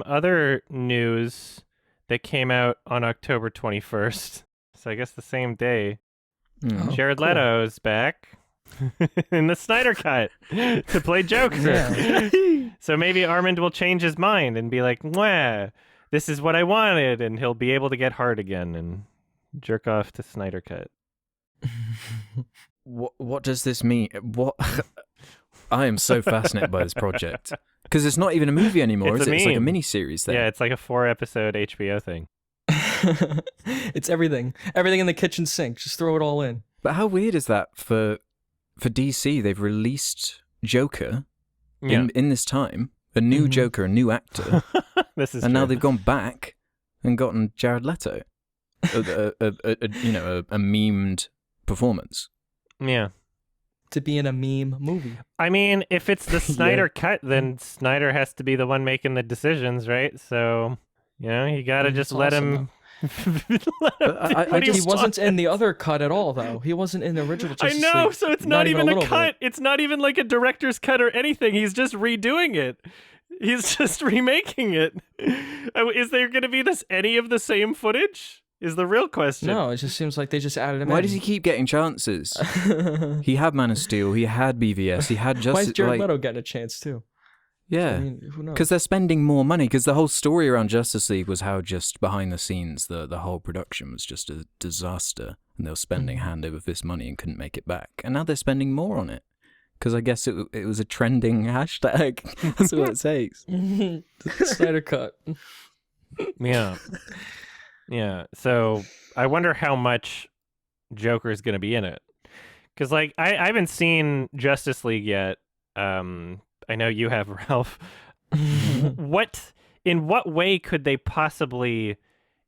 other news that came out on October 21st. So I guess the same day. Jared Leto's back in the Snyder Cut to play Joker. Yeah. So maybe Armond will change his mind and be like, "Mwah, this is what I wanted," and he'll be able to get hard again and jerk off to Snyder Cut. What does this mean? What? I am so fascinated by this project because it's not even a movie anymore, is it? It's like a mini-series thing. Yeah, it's like a 4-episode HBO thing. It's everything in the kitchen sink. Just throw it all in. But how weird is that for DC? They've released Joker in this time, a new Joker, a new actor. This is and true. now they've gone back and gotten Jared Leto, a memed performance. Yeah. To be in a meme movie. I mean, if it's the Snyder Cut, then Snyder has to be the one making the decisions, right? So, you gotta just let him. He wasn't in the other cut at all, though. He wasn't in the original Justice I know, League. so it's not even a cut. Bit. It's not even like a director's cut or anything. He's just redoing it. He's just remaking it. Is there going to be any of the same footage? Is the real question. No, it just seems like they just added him in. Why does he keep getting chances? He had Man of Steel. He had BVS. He had Justice. Why is Jared Leto getting a chance too? Yeah, who knows? Because they're spending more money. Because the whole story around Justice League was how just behind the scenes, the whole production was just a disaster, and they were spending hand over fist money and couldn't make it back. And now they're spending more on it. Because I guess it was a trending hashtag. That's what it says. Snyder Cut. Yeah. Yeah. So I wonder how much Joker is going to be in it. Because like I haven't seen Justice League yet. I know you have, Ralph. In what way could they possibly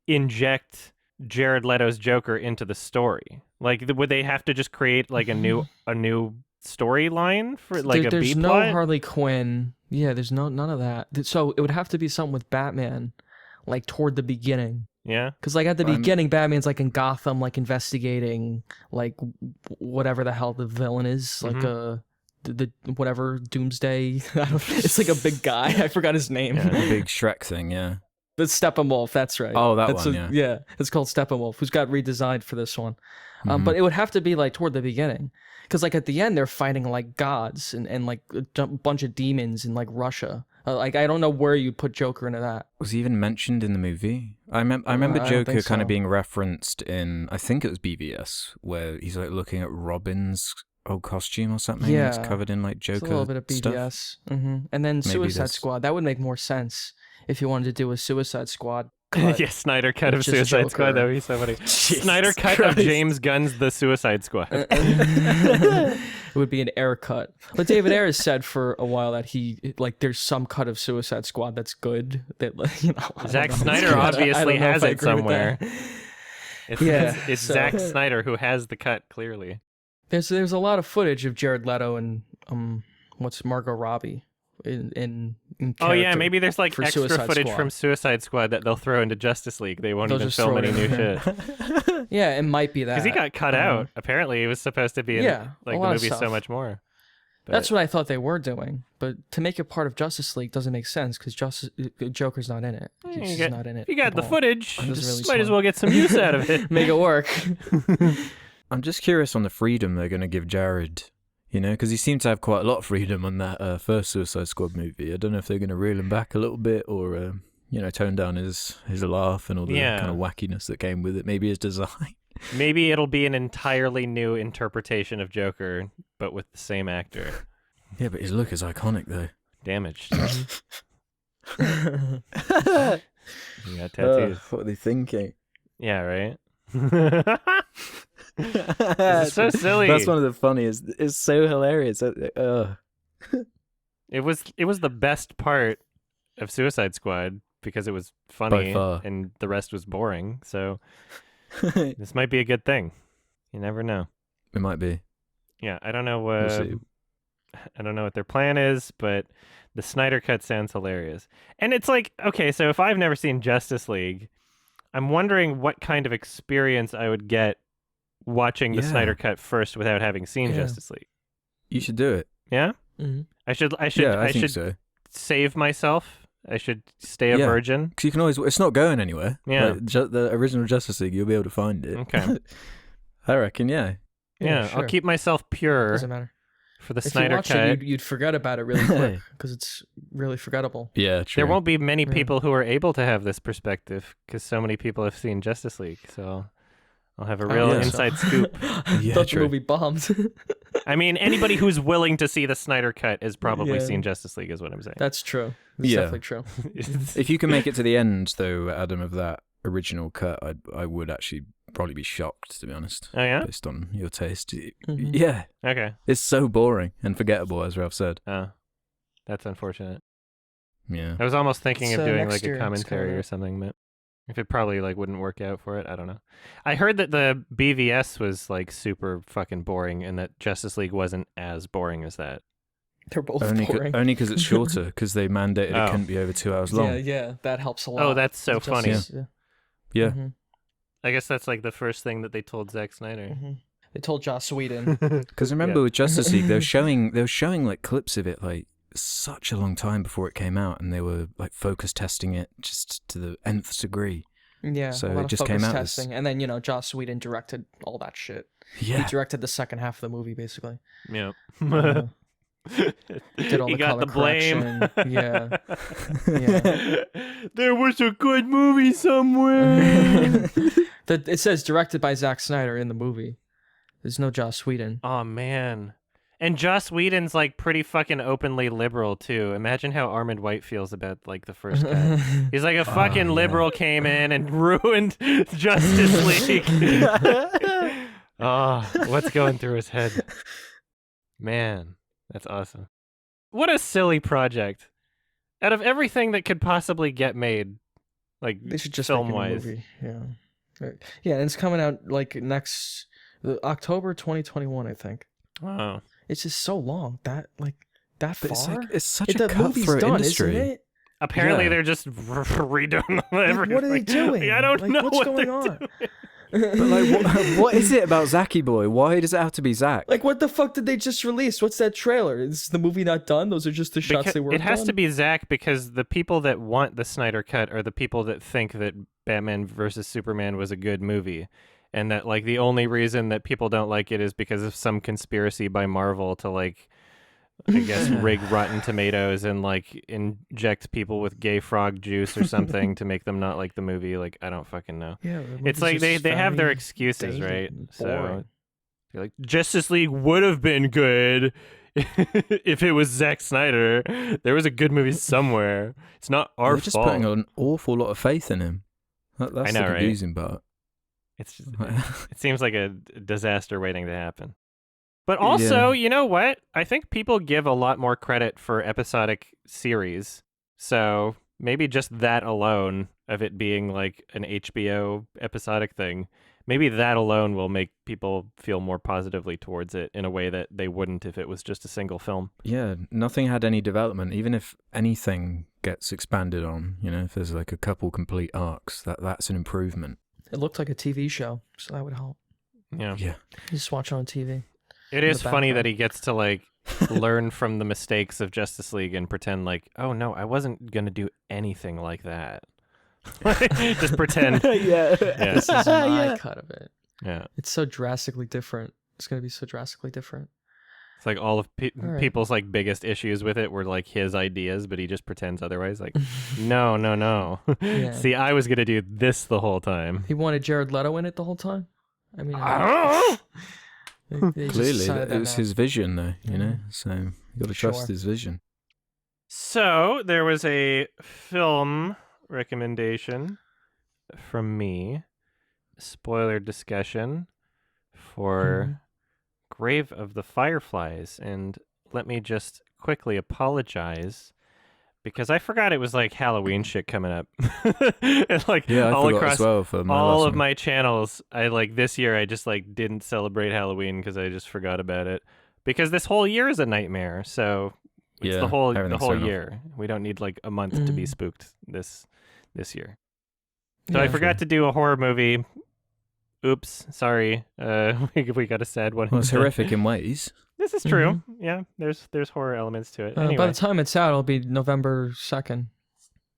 inject Jared Leto's Joker into the story? Like, would they have to just create like a new storyline for like a there's B no plot? Harley Quinn. Yeah, there's none of that. So it would have to be something with Batman, like toward the beginning. Yeah, because like at the beginning, Batman's like in Gotham, like investigating like whatever the hell the villain is, like the whatever Doomsday. It's like a big guy. I forgot his name. Yeah, the big Shrek thing. Yeah, the Steppenwolf. That's right. Oh, that's one. Yeah, it's called Steppenwolf, who's got redesigned for this one. But it would have to be like toward the beginning, because like at the end they're fighting like gods and like a bunch of demons in like Russia. Like I don't know where you put Joker into that. Was he even mentioned in the movie? I remember Joker kind of being referenced in, I think it was BVS, where he's like looking at Robin's old costume or something. Yeah, it's covered in like Joker. It's a little bit of BVS. Stuff. And then Suicide Squad. That would make more sense if you wanted to do a Suicide Squad cut. Yeah, Snyder cut of Which is Suicide Joker. Squad. That would be so funny. Jesus Snyder cut Christ. of James Gunn's The Suicide Squad. It would be an Ayer cut. But David Ayer has said for a while that there's some cut of Suicide Squad that's good. That I Zack don't know. Snyder I obviously don't know has if I it agree with somewhere. that. Yeah, It's so- Zack Snyder who has the cut, clearly. There's a lot of footage of Jared Leto and what's Margot Robbie in Oh yeah, character maybe there's like for extra Suicide footage Squad. from Suicide Squad that they'll throw into Justice League. They won't They'll even just film throw any it new in. shit. Yeah, it might be that Because he got cut I don't out. know. Apparently, he was supposed to be in Yeah, like a the lot of movie so stuff. much more. But That's what I thought they were doing, but to make it part of Justice League doesn't make sense because Joker's not in it. He's just not in it. you got at the all. footage. I'm just really Might as sorry. well get some use out of it. Make it work. I'm just curious on the freedom they're going to give Jared, because he seemed to have quite a lot of freedom on that first Suicide Squad movie. I don't know if they're going to reel him back a little bit or, tone down his laugh and all the kind of wackiness that came with it. Maybe his design. Maybe it'll be an entirely new interpretation of Joker, but with the same actor. Yeah, but his look is iconic, though. Damaged. You got tattoos. What are they thinking? Yeah, right? This is so silly. That's one of the funniest. It's so hilarious. It was the best part of Suicide Squad because it was funny By far. and the rest was boring. So this might be a good thing. You never know. It might be. Yeah, I don't know We'll see. I don't know what their plan is, but the Snyder cut sounds hilarious. And it's like, okay, so if I've never seen Justice League, I'm wondering what kind of experience I would get watching the Yeah. Snyder cut first without having seen Yeah. Justice League. You should do it. Yeah? hmm I should Yeah, I I think should so. save myself. I should stay a Yeah. virgin. Because you can always. It's not going anywhere. Yeah. Like, the original Justice League, you'll be able to find it. Okay. I reckon. Yeah. Yeah, I'll sure. keep myself pure Doesn't matter. for the If you Snyder watch cut. it, you'd forget about it really quick because it's really forgettable. Yeah. True. There won't be many Yeah. people who are able to have this perspective because so many people have seen Justice League. So I'll have a I real don't think so. inside scoop. Yeah, Thought true. the movie bombed. I mean, anybody who's willing to see the Snyder cut has probably Yeah. seen Justice League, is what I'm saying. That's true. That's Yeah. definitely true. If you can make it to the end, though, Adam, of that original cut, I would actually probably be shocked, to be honest, Oh, yeah? based on your taste. Mhm. Yeah, Okay. it's so boring and forgettable, as Ralph said. Oh, that's unfortunate. Yeah. I was almost thinking It's, of doing next like year, a it's commentary coming or out. something, but if it probably like wouldn't work out for it, I don't know. I heard that the BVS was like super fucking boring and that Justice League wasn't as boring as that. They're both Only boring. because it's shorter, because they mandated Oh. it couldn't be over 2 hours long. Yeah, that helps a lot. Oh, that's so It's funny. just- Yeah. Yeah. Mhm, I guess that's like the first thing that they told Zack Snyder. mhm. They told Joss Whedon. Because remember with Justice League, they were showing like clips of it like such a long time before it came out, and they were like focus testing it just to the nth degree. Yeah, So a it lot of just came focus out as- testing, and then Joss Whedon directed all that shit. Yeah. He directed the second half of the movie, basically. Yeah. Uh, did all He the got the color blame. correction. Yeah. Yeah. There was a good movie somewhere. It says directed by Zack Snyder in the movie. There's no Joss Whedon. Oh man. And Joss Whedon's like pretty fucking openly liberal too. Imagine how Armond White feels about like the first cut. He's like a fucking yeah. liberal came in and ruined Justice League. Oh, what's going through his head? Man, that's awesome. What a silly project. Out of everything that could possibly get made, like They should just film make a new wise. movie. Yeah. Right. Yeah, and it's coming out like October 2021, I think. Wow. It's just so long. That But far. it's like it's such a the movie's cutthroat done, industry. isn't it? Apparently Yeah. they're just redoing everything. What are they doing? I don't Like, know what's what going they're on? doing. But like, what is it about Zacky Boy? Why does it have to be Zack? Like, what the fuck did they just release? What's that trailer? Is the movie not done? Those are just the shots they worked on? It has to be Zack because the people that want the Snyder cut are the people that think that Batman versus Superman was a good movie. And that like the only reason that people don't like it is because of some conspiracy by Marvel to like I guess rig Rotten Tomatoes and like inject people with gay frog juice or something to make them not like the movie. Like I don't fucking know. Yeah, It's like they have their excuses, right? So you're like Justice League would have been good if it was Zack Snyder. There was a good movie somewhere. It's not our They're just fault. putting an awful lot of faith in him. That's I know, the right? confusing part. It's just, it seems like a disaster waiting to happen. But also, you know what? I think people give a lot more credit for episodic series. So maybe just that alone of it being like an HBO episodic thing, maybe that alone will make people feel more positively towards it in a way that they wouldn't if it was just a single film. Yeah, nothing had any development. Even if anything gets expanded on, if there's like a couple complete arcs, that's an improvement. It looked like a TV show, so that would help. Yeah. Yeah. You just watch it on TV. It is funny that he gets to like learn from the mistakes of Justice League and pretend like, oh no, I wasn't gonna do anything like that. Just pretend. Yeah. This is my cut of it. Yeah. It's so drastically different. It's gonna be so drastically different. It's like all of people's like biggest issues with it were like his ideas, but he just pretends otherwise. Like, no. Yeah. See, I was gonna do this the whole time. He wanted Jared Leto in it the whole time. I mean, I don't know. They Clearly, it was his vision, though. So you got to trust Sure. his vision. So there was a film recommendation from me, spoiler discussion for Grave of the Fireflies, and let me just quickly apologize because I forgot it was like Halloween shit coming up. And like Yeah, I all forgot across as well for my all last of one. my channels, I like this year I just like didn't celebrate Halloween because I just forgot about it. Because this whole year is a nightmare, so it's Yeah, the whole everything's thrown off. year. We don't need like a month to be spooked this year. So Yeah, I forgot to do a horror movie. Oops, sorry. We got a sad one. Well, it's horrific in ways. This is true. Yeah, there's horror elements to it. By Anyway. the time it's out, it'll be November 2nd.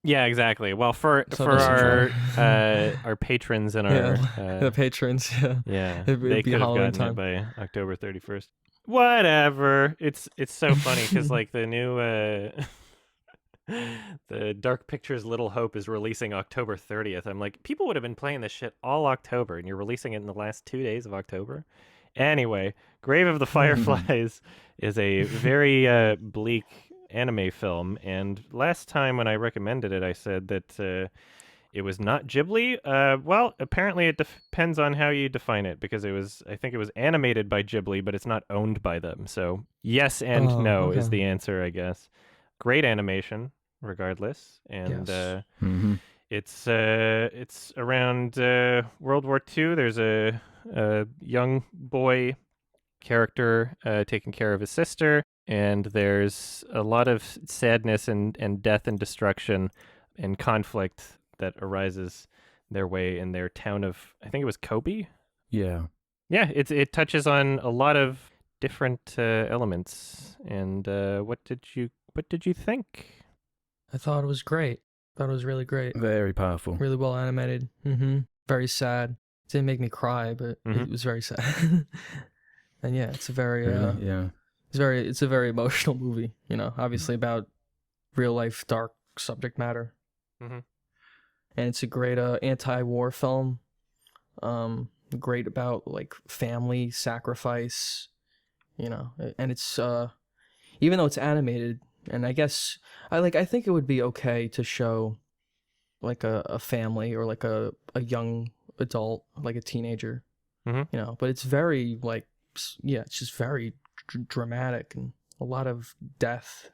Yeah, exactly. Well, for So our patrons and our The patrons. Yeah. they It'd be could have Halloween gotten time. it by October 31st. Whatever. It's so funny because like the new the Dark Pictures Little Hope is releasing October 30th. I'm like, people would have been playing this shit all October, and you're releasing it in the last 2 days of October. Anyway, Grave of the Fireflies is a very bleak anime film, and last time when I recommended it, I said that it was not Ghibli. Well, apparently it depends on how you define it, because I think it was animated by Ghibli, but it's not owned by them. So yes and no is the answer, I guess. Great animation, regardless, and it's around World War II. There's a young boy character taking care of his sister, and there's a lot of sadness and death and destruction and conflict that arises their way in their town of, I think it was Kobe. Yeah. Yeah, it touches on a lot of different elements. And what did you think? I thought it was great. Thought it was really great. Very powerful. Really well animated. Very sad. It didn't make me cry, but it was very sad. And yeah, it's a very it's a very emotional movie. Obviously about real life dark subject matter. And it's a great anti-war film. Great about like family sacrifice. And it's even though it's animated, and I guess I think it would be okay to show like a family or like a young adult, like a teenager, but it's very like, it's just very dramatic and a lot of death.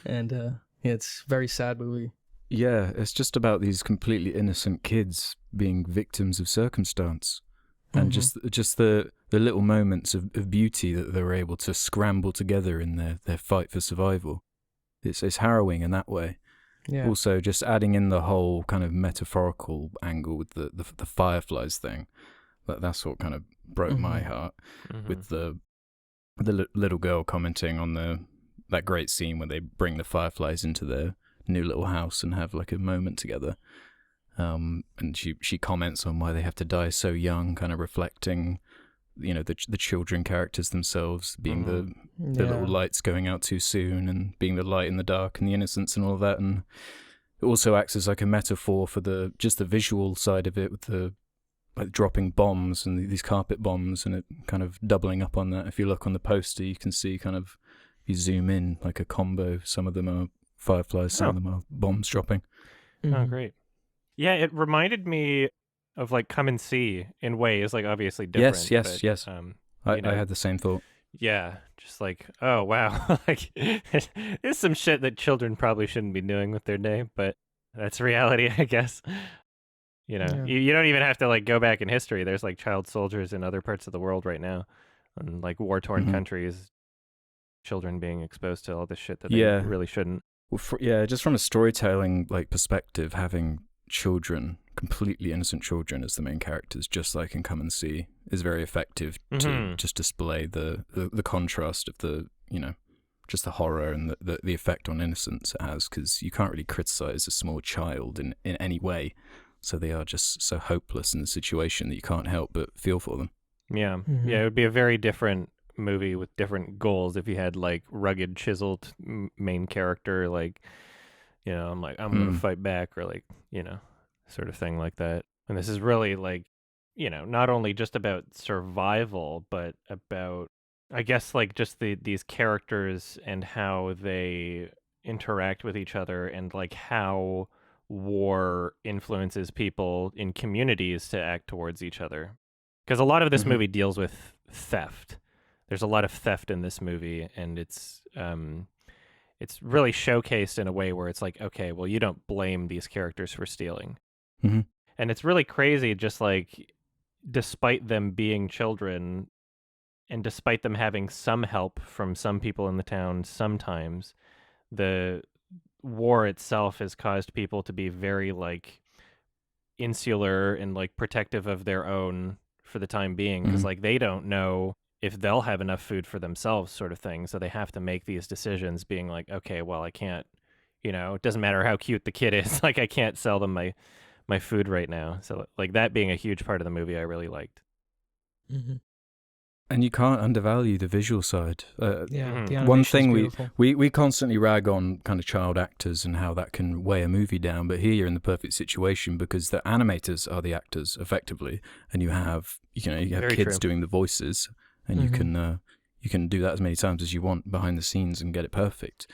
And it's a very sad movie. Yeah, it's just about these completely innocent kids being victims of circumstance. And just the little moments of beauty that they were able to scramble together in their fight for survival. It's harrowing in that way. Yeah. Also, just adding in the whole kind of metaphorical angle with the Fireflies thing. That's what kind of broke my heart, with the little girl commenting on that great scene where they bring the Fireflies into their new little house and have like a moment together. And she comments on why they have to die so young, kind of reflecting, the children characters themselves being the little lights going out too soon and being the light in the dark and the innocence and all of that. And it also acts as like a metaphor for the visual side of it, with the like dropping bombs and these carpet bombs, and it kind of doubling up on that. If you look on the poster, you can see kind of, you zoom in like a combo. Some of them are fireflies, some of them are bombs dropping. Oh, great. Yeah, it reminded me of like Come and See in ways, like obviously different. Yes. I You know, had the same thought. yeah, just like, oh wow, like there's some shit that children probably shouldn't be doing with their day, but that's reality, I guess. You know, Yeah. you don't even have to like go back in history. There's like child soldiers in other parts of the world right now, in like war-torn countries, children being exposed to all this shit that they Yeah. really shouldn't. Well, just from a storytelling like perspective, having children, completely innocent children, as the main characters, just like in Come and See, is very effective to just display the contrast of the, you know, just the horror and the effect on innocence it has, because you can't really criticize a small child in any way. So they are just so hopeless in the situation that you can't help but feel for them. Yeah. Yeah, it would be a very different movie with different goals if you had like rugged, chiseled main character, like, you know, I'm gonna fight back, or like, you know, sort of thing like that. And this is really like, you know, not only just about survival, but about, I guess, like just these characters and how they interact with each other, and like how war influences people in communities to act towards each other. Because a lot of this movie deals with theft. There's a lot of theft in this movie, and it's really showcased in a way where it's like, okay, well, you don't blame these characters for stealing. And it's really crazy, just like, despite them being children, and despite them having some help from some people in the town sometimes, the war itself has caused people to be very like insular and like protective of their own for the time being, because like they don't know if they'll have enough food for themselves, sort of thing. So they have to make these decisions being like, okay, well, I can't, you know, it doesn't matter how cute the kid is, like I can't sell them my food right now. So like that being a huge part of the movie I really liked. And you can't undervalue the visual side. The One thing beautiful. we constantly rag on kind of child actors and how that can weigh a movie down, but here you're in the perfect situation because the animators are the actors effectively, and you have Very kids true. doing the voices, and you can do that as many times as you want behind the scenes and get it perfect.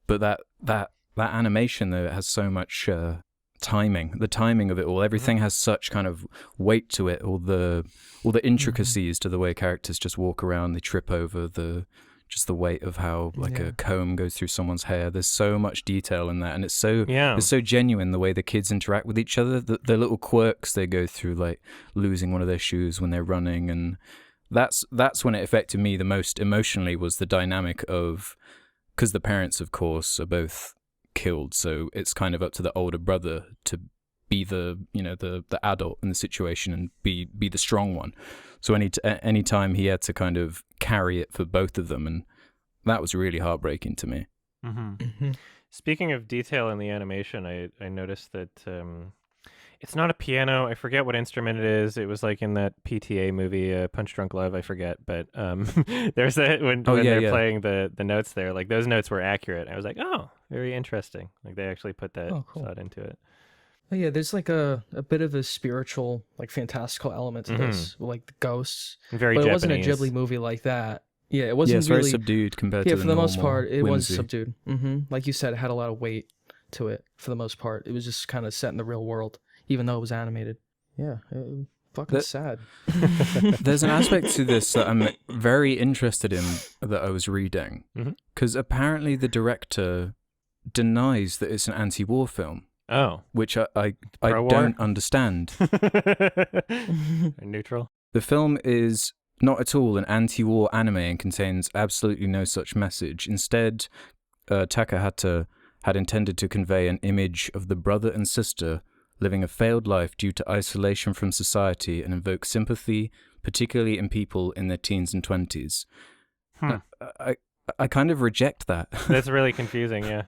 But that animation though, it has so much timing, the timing of it all, everything has such kind of weight to it, all the intricacies to the way characters just walk around, they trip over the weight of how like a comb goes through someone's hair. There's so much detail in that, and it's so genuine the way the kids interact with each other, the little quirks they go through, like losing one of their shoes when they're running, and that's when it affected me the most emotionally, was the dynamic of, because the parents of course are both killed, so it's kind of up to the older brother to be the adult in the situation and be the strong one. So any time he had to kind of carry it for both of them, and that was really heartbreaking to me. Speaking of detail in the animation, I noticed that it's not a piano. I forget what instrument it is. It was like in that PTA movie, Punch Drunk Love. I forget, but there's that when they're playing the notes there. Like those notes were accurate. I was like, oh, very interesting. Like they actually put that thought into it. Oh, yeah, there's like a bit of a spiritual, like fantastical element to this, like the ghosts. Very but Japanese. It wasn't a Ghibli movie like that. Yeah, it wasn't it's really very subdued compared to for the most part. It was whimsy. subdued. Like you said, it had a lot of weight to it for the most part. It was just kind of set in the real world, even though it was animated. Yeah, fucking sad. There's an aspect to this that I'm very interested in that I was reading, because apparently the director denies that it's an anti-war film. Oh, which I don't understand. Neutral. The film is not at all an anti-war anime and contains absolutely no such message. Instead, Takahata had intended to convey an image of the brother and sister living a failed life due to isolation from society and invoke sympathy, particularly in people in their teens and 20s. I kind of reject that. That's really confusing, yeah.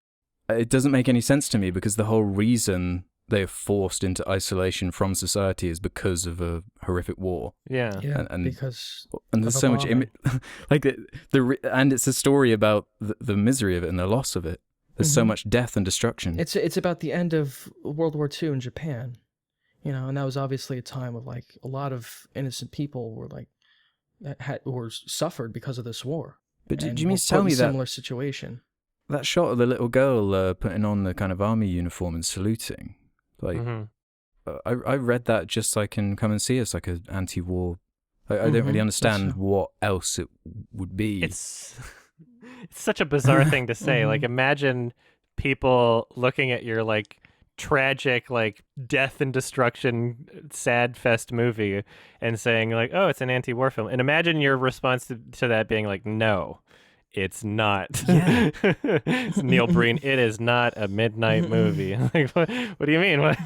It doesn't make any sense to me, because the whole reason they're forced into isolation from society is because of a horrific war. Yeah, and because there's so much like and it's a story about the misery of it and the loss of it. There's so much death and destruction. It's about the end of World War II in Japan, and that was obviously a time of like a lot of innocent people were like were suffered because of this war. But do you mean to tell me that similar situation? That shot of the little girl putting on the kind of army uniform and saluting, like I read that just so I can come and see us, like an anti-war. I don't really understand what else it would be. It's such a bizarre thing to say. Like, imagine people looking at your like tragic, like death and destruction, sad fest movie and saying like, "Oh, it's an anti-war film." And imagine your response to that being like, "No, it's not." Yeah. It's Neil Breen. It is not a midnight movie. Like, what do you mean? What?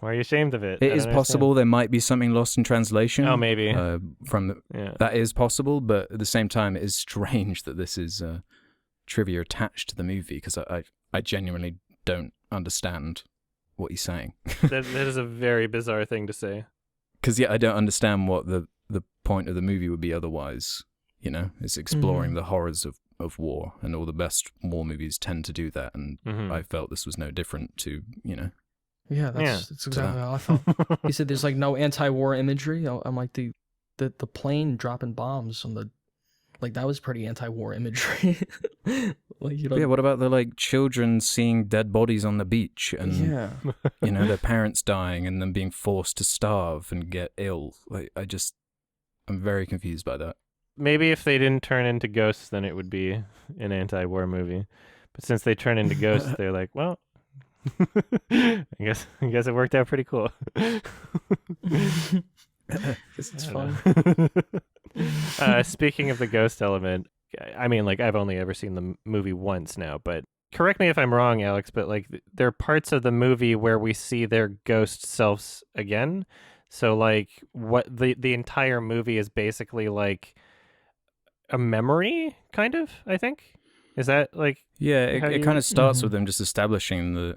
Why are you ashamed of it? It is possible there might be something lost in translation. Oh, maybe. That is possible, but at the same time, it is strange that this is trivia attached to the movie, because I genuinely don't understand what he's saying. that is a very bizarre thing to say. Because, I don't understand what the point of the movie would be otherwise. You know, it's exploring the horrors of war, and all the best war movies tend to do that, and I felt this was no different to, Yeah, that's exactly how I felt. He said there's like no anti-war imagery. I'm like the plane dropping bombs on the, like, that was pretty anti-war imagery. Like, Yeah, what about the like children seeing dead bodies on the beach and their parents dying and them being forced to starve and get ill? Like, I'm very confused by that. Maybe if they didn't turn into ghosts, then it would be an anti-war movie. But since they turn into ghosts, they're like, well, I guess it worked out pretty cool. It's fun. Speaking of the ghost element, I mean, like, I've only ever seen the movie once now, but correct me if I'm wrong, Alex, but like there are parts of the movie where we see their ghost selves again. So like what the entire movie is basically like a memory, kind of, I think. Is that like... Yeah, it kind of starts with them just establishing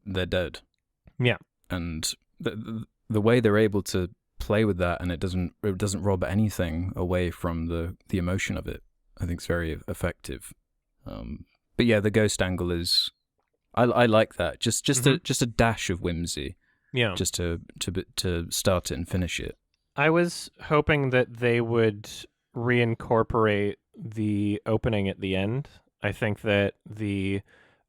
they're dead. Yeah. And the way they're able to play with that, and it doesn't rob anything away from the emotion of it, I think is very effective. But yeah, the ghost angle is... I like that. Just a dash of whimsy. Yeah. Just to start it and finish it. I was hoping that they would reincorporate the opening at the end. I think that the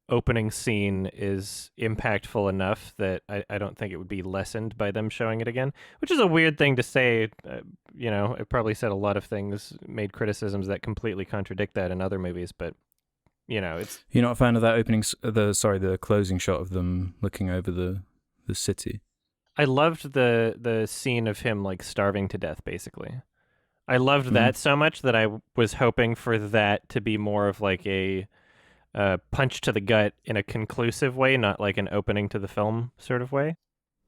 opening scene is impactful enough that I don't think it would be lessened by them showing it again, which is a weird thing to say. It probably said a lot of things, made criticisms that completely contradict that in other movies, but it's... You're not a fan of that opening, the closing shot of them looking over the city? I loved the scene of him like starving to death, basically. I loved that so much that I was hoping for that to be more of like a punch to the gut in a conclusive way, not like an opening to the film sort of way.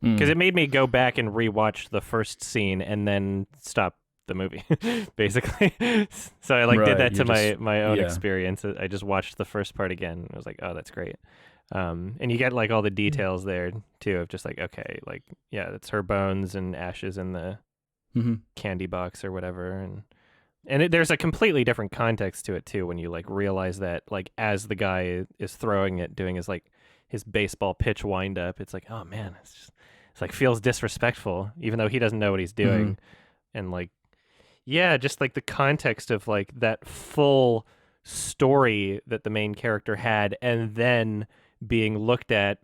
Because it made me go back and rewatch the first scene and then stop the movie, basically. So I did that to my own experience. I just watched the first part again. I was like, oh, that's great. And you get like all the details there too of just like, okay, like, yeah, it's her bones and ashes in the candy box or whatever, and there's a completely different context to it too when you like realize that like as the guy is throwing it, doing his baseball pitch wind up, it's like, oh man, it's like feels disrespectful even though he doesn't know what he's doing. And like, yeah, just like the context of like that full story that the main character had and then being looked at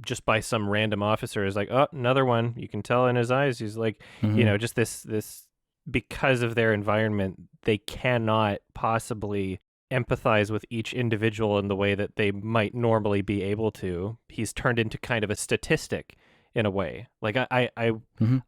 just by some random officer is like, oh, another one. You can tell in his eyes. He's like, just this, because of their environment, they cannot possibly empathize with each individual in the way that they might normally be able to. He's turned into kind of a statistic in a way. Like I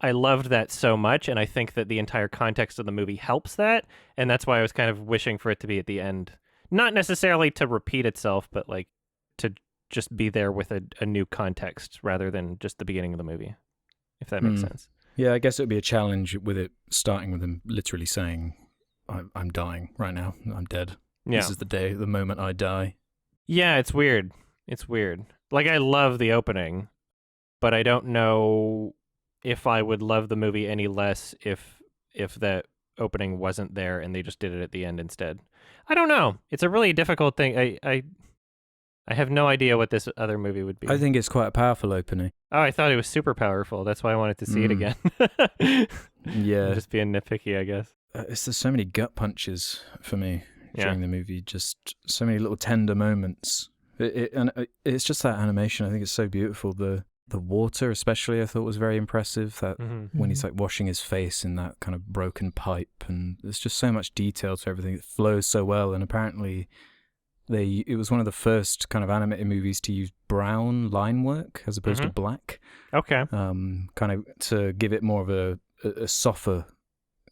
loved that so much. And I think that the entire context of the movie helps that. And that's why I was kind of wishing for it to be at the end, not necessarily to repeat itself, but like to just be there with a new context rather than just the beginning of the movie, if that makes sense. Yeah, I guess it would be a challenge with it starting with him literally saying, I'm dying right now. I'm dead. Yeah. This is the moment I die. Yeah, it's weird. Like, I love the opening, but I don't know if I would love the movie any less if that opening wasn't there and they just did it at the end instead. I don't know. It's a really difficult thing. I have no idea what this other movie would be. I think it's quite a powerful opening. Oh, I thought it was super powerful. That's why I wanted to see it again. Yeah. I'm just being nitpicky, I guess. There's so many gut punches for me during the movie. Just so many little tender moments. It's just that animation. I think it's so beautiful. The water, especially, I thought was very impressive. That Mm-hmm. when he's like washing his face in that kind of broken pipe, and there's just so much detail to everything. It flows so well, and apparently, it was one of the first kind of animated movies to use brown line work as opposed to black. Okay. Kind of to give it more of a softer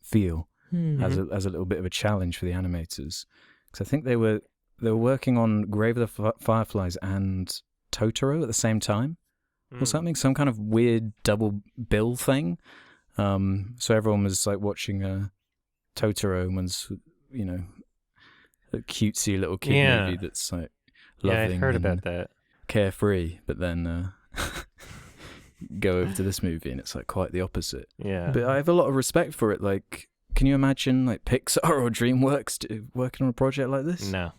feel as a little bit of a challenge for the animators, because I think they were working on Grave of the Fireflies and Totoro at the same time. Or something, some kind of weird double bill thing. So everyone was like watching Totoro, and one's, you know, a cutesy little kid movie that's like loving I heard about that. carefree, but then go over to this movie and it's like quite the opposite. Yeah. But I have a lot of respect for it. Like, can you imagine like Pixar or DreamWorks working on a project like this? No,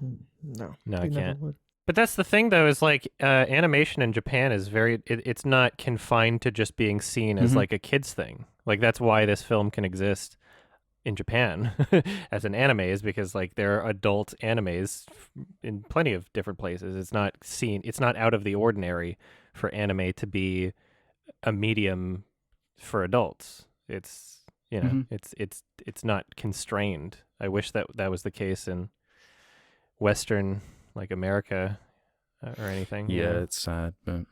I never can't. would. But that's the thing, though, is like animation in Japan is it's not confined to just being seen as like a kid's thing. Like that's why this film can exist in Japan as an anime, is because like there are adult animes in plenty of different places. It's not out of the ordinary for anime to be a medium for adults. It's, you know, it's not constrained. I wish that was the case in Western, like America or anything. Yeah, it's sad, but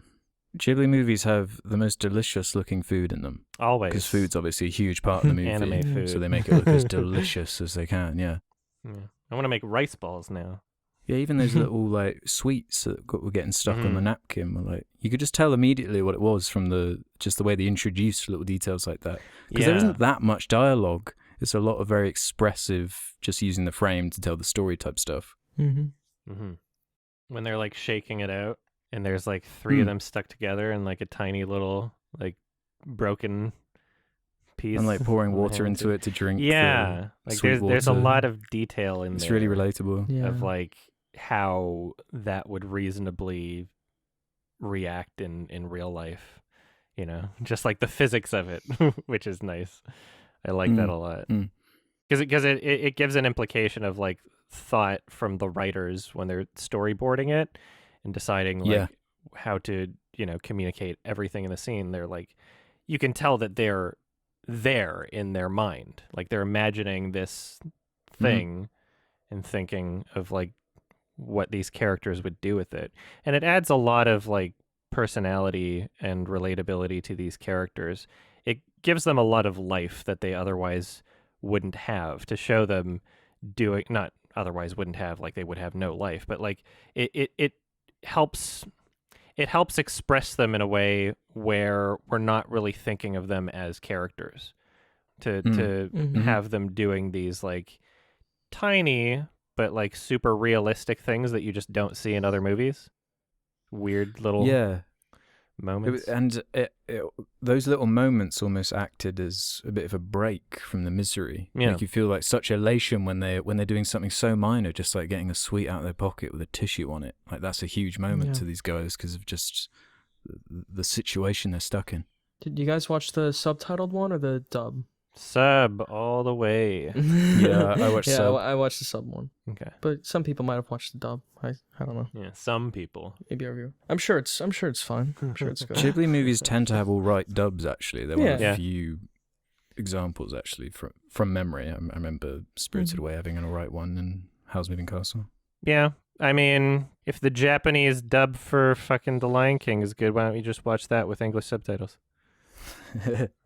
Ghibli movies have the most delicious looking food in them. Always. Because food's obviously a huge part of the movie. Anime food. So they make it look as delicious as they can, yeah. I want to make rice balls now. Yeah, even those little like sweets that were getting stuck on the napkin were like, you could just tell immediately what it was from just the way they introduced little details like that. Because there isn't that much dialogue. It's a lot of very expressive, just using the frame to tell the story type stuff. When they're like shaking it out and there's like three of them stuck together in like a tiny little like broken piece, and like pouring water into it to drink. Yeah, like there's a lot of detail in it's there. It's really relatable. Of like how that would reasonably react in real life, you know, just like the physics of it, which is nice. I like that a lot because it gives an implication of like thought from the writers when they're storyboarding it and deciding like how to, you know, communicate everything in the scene. They're like, you can tell that they're there in their mind, like they're imagining this thing and thinking of like what these characters would do with it, and it adds a lot of like personality and relatability to these characters. It gives them a lot of life that they otherwise wouldn't have, to show them doing, not otherwise wouldn't have, like they would have no life, but like it helps express them in a way where we're not really thinking of them as characters, to have them doing these like tiny but like super realistic things that you just don't see in other movies. Weird little moments. Those little moments almost acted as a bit of a break from the misery. Make you feel like such elation when they're doing something so minor, just like getting a sweet out of their pocket with a tissue on it. Like that's a huge moment to these guys because of just the situation they're stuck in. Did you guys watch the subtitled one or the dub? Sub all the way. I watched sub. I watched the sub one. Okay. But some people might have watched the dub. I don't know. Yeah, some people. Maybe a review. I'm sure it's fine. I'm sure it's good. Ghibli movies tend to have all right dubs, actually. They're one of the few examples, actually, from memory. I remember Spirited Away having an all right one, and Howl's Moving Castle. Yeah. I mean, if the Japanese dub for fucking The Lion King is good, why don't you just watch that with English subtitles?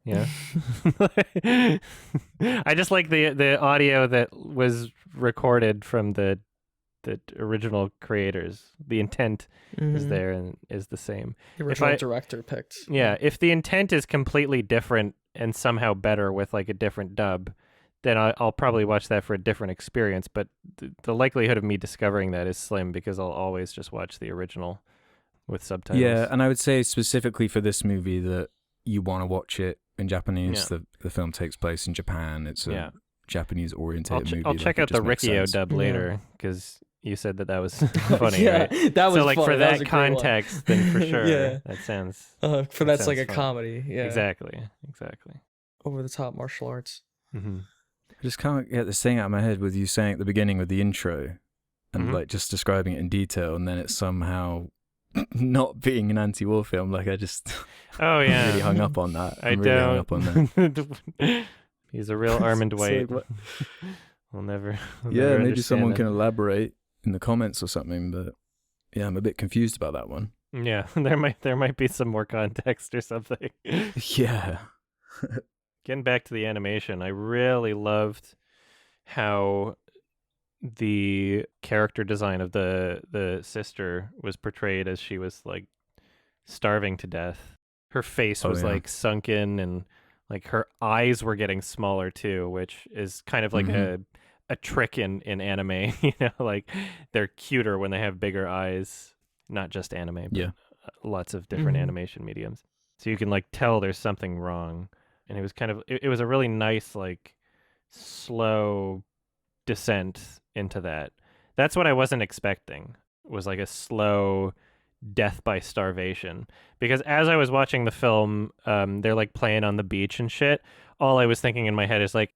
Yeah. I just like the audio that was recorded from the original creators. The intent is there and is the same. The original director picked. Yeah, if the intent is completely different and somehow better with like a different dub, then I'll probably watch that for a different experience. But the likelihood of me discovering that is slim because I'll always just watch the original with subtitles. Yeah, and I would say specifically for this movie that you want to watch it in Japanese. The film takes place in Japan. It's a Japanese-oriented movie. I'll check out the Riccio dub later because you said that was funny, right? That was so like funny. For that context, then for sure, that sounds. That's like a fun. Comedy. Yeah, exactly. Over the top martial arts. I just can't get this thing out of my head with you saying at the beginning with the intro, and like just describing it in detail, and then it somehow not being an anti-war film. Like I just, Oh yeah, I'm really hung up on that. I I'm really hung don't. up on that. He's a real Armond It's White. like, We'll never. We'll yeah, never maybe understand someone that. can elaborate in the comments or something. But yeah, I'm a bit confused about that one. Yeah, there might be some more context or something. Yeah. Getting back to the animation, I really loved how the character design of the sister was portrayed as she was like starving to death. Her face Oh, was yeah. like sunken, and like her eyes were getting smaller too, which is kind of like Mhm. a trick in anime. You know, like they're cuter when they have bigger eyes. Not just anime, but Yeah. lots of different Mhm. animation mediums. So you can like tell there's something wrong. And it was kind of it was a really nice like slow descent into that. That's what I wasn't expecting. Was like a slow death by starvation. Because as I was watching the film, they're like playing on the beach and shit. All I was thinking in my head is like,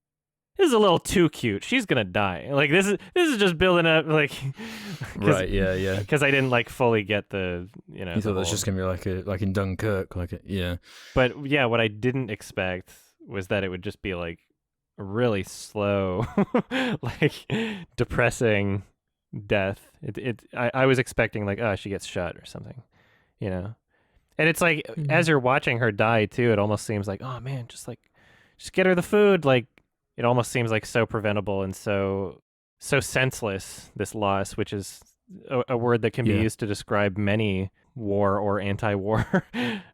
this is a little too cute. She's gonna die. Like this is just building up like Right. Yeah. Yeah. because I didn't like fully get the You the thought that's whole- just gonna be like in Dunkirk, yeah. But yeah, what I didn't expect was that it would just be like really slow, like depressing death. I was expecting like, oh, she gets shot or something, you know. And it's like as you're watching her die too, it almost seems like, oh man, just get her the food. Like it almost seems like so preventable and so senseless, this loss, which is a word that can be Yeah. used to describe many war or anti-war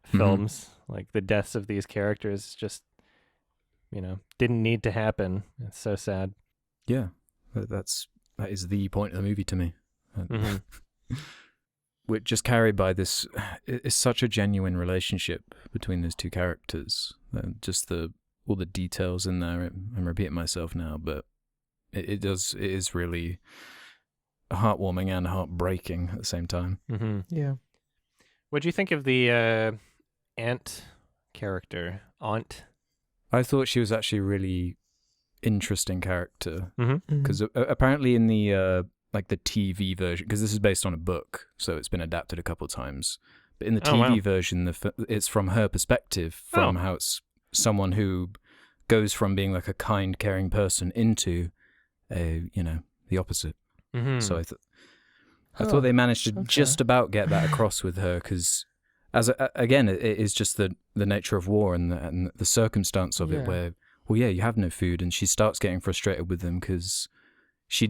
films. Like the deaths of these characters just, didn't need to happen. It's so sad. Yeah. That is the point of the movie to me. Mhm. We're just carried by this. It's such a genuine relationship between those two characters. Just all the details in there. I'm repeating myself now, but it is really heartwarming and heartbreaking at the same time. Mhm. Yeah. What do you think of the aunt character? Aunt? I thought she was actually a really interesting character Mm-hmm. because apparently in the like the TV version, because this is based on a book, so it's been adapted a couple of times. But in the Oh, TV wow. version, it's from her perspective, from how it's someone who goes from being like a kind, caring person into the opposite. Mm-hmm. So I thought they managed to just about get that across with her, because again, it is just the nature of war and the circumstance of it, where you have no food, and she starts getting frustrated with them because she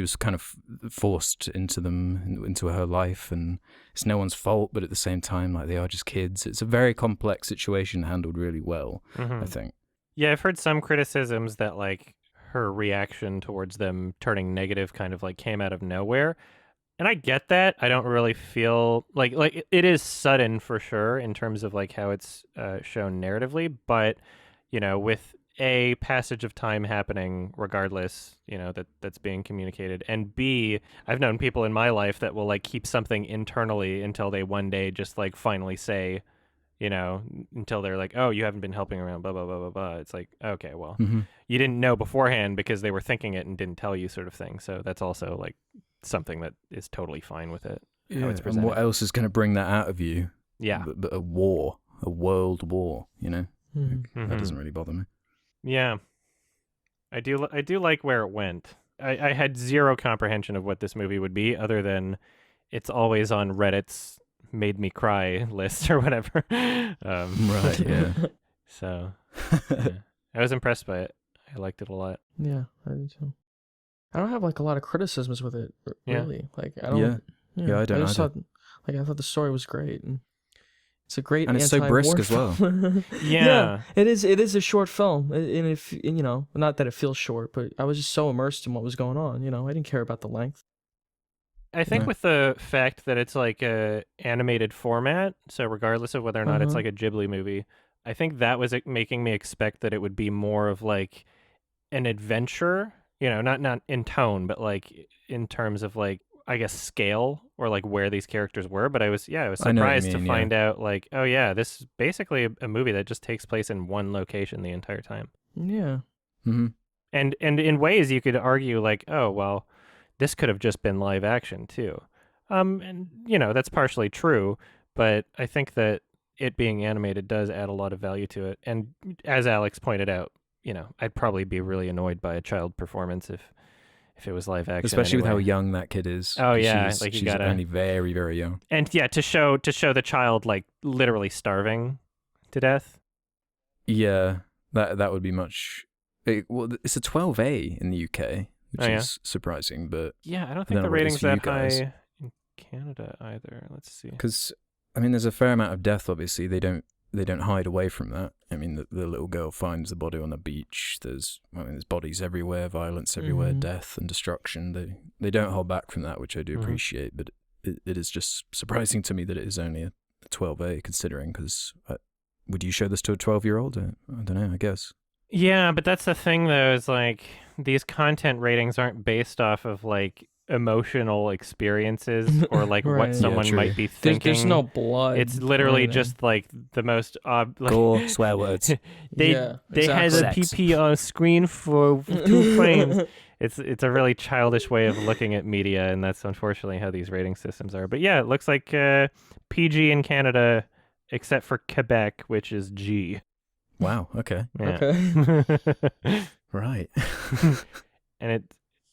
was kind of forced into her life, and it's no one's fault, but at the same time, like, they are just kids. It's a very complex situation handled really well, I think. Yeah, I've heard some criticisms that like her reaction towards them turning negative kind of like came out of nowhere. And I get that. I don't really feel like it is sudden for sure in terms of like how it's shown narratively, but with a passage of time happening regardless, that's being communicated, and B, I've known people in my life that will like keep something internally until they one day just like finally say, until they're like, oh, you haven't been helping around, blah blah blah blah blah. It's like, okay, well, you didn't know beforehand because they were thinking it and didn't tell you, sort of thing. So that's also like something that is totally fine with it. How it's And presented. what else is going to bring that out of you? Yeah. But a war, a world war, Mm-hmm. That doesn't really bother me. Yeah. I do like where it went. I had zero comprehension of what this movie would be, other than it's always on Reddit's made me cry list or whatever. Right, yeah. So yeah. I was impressed by it. I liked it a lot. Yeah, I do too. I don't have like a lot of criticisms with it, really. Like I don't. Yeah, I don't just either. thought, I thought the story was great, and it's a great And it's so anti-war brisk as well. film. Yeah. It is. It is a short film, and if not that it feels short, but I was just so immersed in what was going on. I didn't care about the length. I think with the fact that it's like a animated format, so regardless of whether or not it's like a Ghibli movie, I think that was making me expect that it would be more of like an adventure, not in tone, but like in terms of like, I guess, scale or like where these characters were. But I was surprised to find out like, oh yeah, this is basically a movie that just takes place in one location the entire time. Yeah. Mm-hmm. And in ways you could argue like, oh well, this could have just been live action too. And that's partially true, but I think that it being animated does add a lot of value to it. And as Alex pointed out, I'd probably be really annoyed by a child performance if it was live action. Especially anyway. with how young that kid is. Oh yeah, she's only very, very young. And yeah, to show the child like literally starving to death. Yeah, that would be much. It's a 12A in the UK, which is surprising, but yeah, I don't think the rating's that high in Canada either. Let's see. Because there's a fair amount of death. Obviously, they don't hide away from that. I mean, the little girl finds the body on the beach. There's bodies everywhere, violence everywhere, death and destruction. They don't hold back from that, which I do appreciate. But it is just surprising to me that it is only a 12A, considering. Because would you show this to a 12-year-old? I don't know. I guess. Yeah, but that's the thing, though. Is like these content ratings aren't based off of like emotional experiences or like what someone might be thinking. There's no blood. It's literally just like the most gore, swear words. They had a PP on screen for 2 frames. It's a really childish way of looking at media, and that's unfortunately how these rating systems are. But yeah, it looks like PG in Canada, except for Quebec, which is G. Wow. Okay. Yeah. Okay. Right. And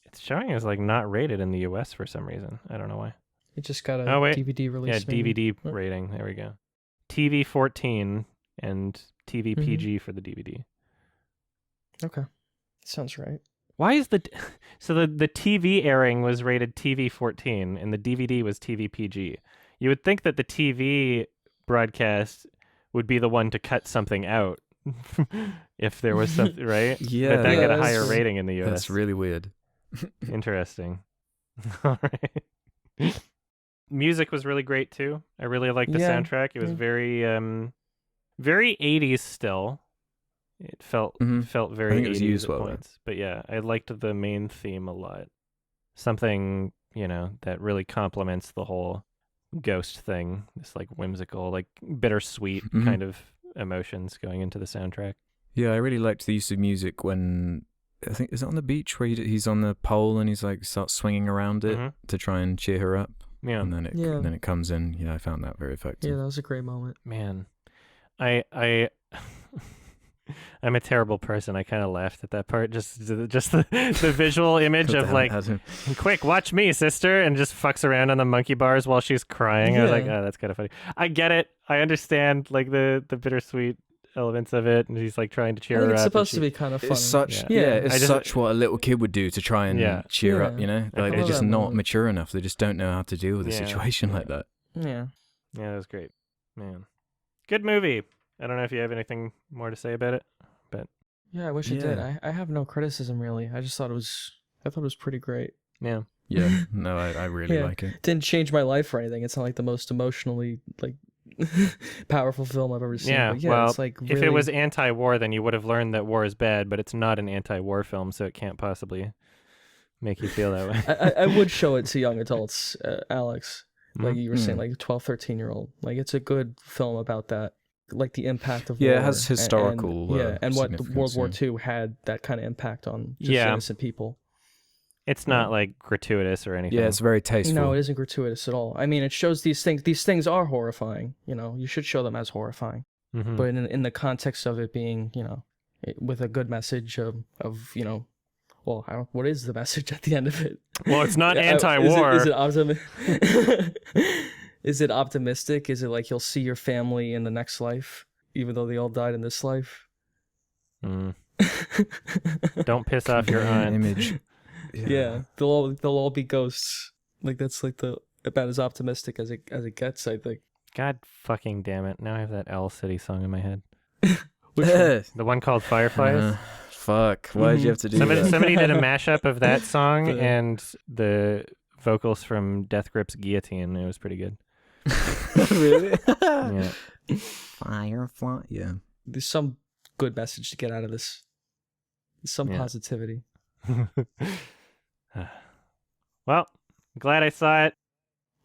it's showing as like not rated in the US for some reason. I don't know why. It just got a DVD release. Yeah, DVD rating. There we go. TV 14 and TV PG for the DVD. Okay. Sounds right. Why is the TV airing was rated TV 14 and the DVD was TV PG? You would think that the TV broadcast would be the one to cut something out if there was something, right? Yeah. But that got a higher rating in the US. That's really weird. Interesting. All right. Music was really great too. I really liked the soundtrack. It was very very 80s still. It felt very 80s at points. But yeah, I liked the main theme a lot. Something, that really complements the whole ghost thing. This like whimsical, like bittersweet kind of emotions going into the soundtrack. Yeah, I really liked the use of music when I think is it on the beach where he's on the pole and he's like starts swinging around it to try and cheer her up. Yeah, and then it comes in. Yeah, I found that very effective. Yeah, that was a great moment. Man, I I'm a terrible person. I kind of laughed at that part. Just the visual image of like, quick, watch me, sister, and just fucks around on the monkey bars while she's crying. Yeah. I was like, oh, that's kind of funny. I get it. I understand like the bittersweet elements of it, and he's like trying to cheer her up. It's supposed to be kind of funny. It's such it's such what a little kid would do to try and cheer up. Like they're just not mature enough. They just don't know how to deal with a situation like that. Yeah, that was great, man. Good movie. I don't know if you have anything more to say about it, but yeah, I wish I did. I have no criticism really. I just thought it was pretty great. Yeah. Yeah. No, I really like it. Didn't change my life or anything. It's not like the most emotionally like powerful film I've ever seen. Yeah, but yeah, well, it's like really... if it was anti-war, then you would have learned that war is bad, but it's not an anti-war film, so it can't possibly make you feel that way. I would show it to young adults, Alex. Like you were saying, like 12, 13-year-old. Like it's a good film about that. Like the impact of war. Yeah, it has historical and what World War II had that kind of impact on just innocent people. It's not like gratuitous or anything. Yeah, it's very tasteful. No, it isn't gratuitous at all. I mean, it shows these things. These things are horrifying. You should show them as horrifying. But in the context of it being, with a good message of well, what is the message at the end of it? Well, it's not anti-war. Is it optimistic? Is it like you'll see your family in the next life, even though they all died in this life? Don't piss off your aunt. Image. Yeah, they'll all be ghosts. Like that's like about as optimistic as it gets, I think. God fucking damn it! Now I have that Owl City song in my head. Which one? The one called Fireflies. Fuck! Why did you have to do that? Somebody did a mashup of that song and the vocals from Death Grip's Guillotine. It was pretty good. Really? Yeah. Firefly. Yeah. There's some good message to get out of this. Some positivity. Well, glad I saw it.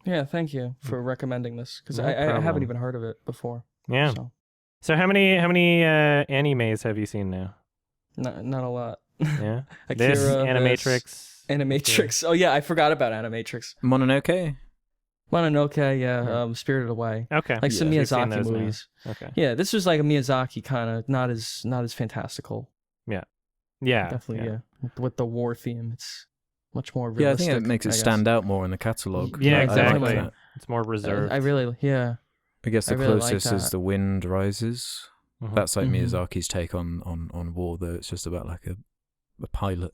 Yeah, thank you for recommending this because I haven't even heard of it before. Yeah. So how many animes have you seen now? Not a lot. Yeah. Akira, Animatrix. Animatrix. Oh yeah, I forgot about Animatrix. Mononoke. Mononoke, yeah, Spirited Away. Okay. Like some You've seen Miyazaki those now. movies. Okay. Yeah, this was like a Miyazaki kind of, not as fantastical. Yeah. Definitely, yeah. With the war theme, it's much more Yeah, I realistic. think it makes it stand out more in the catalogue. Yeah, I exactly. like that. It's more reserved. I really, yeah. I guess the I really like closest is that. The Wind Rises. Mhm. That's like Mhm. Miyazaki's take on war, though. It's just about like a pilot.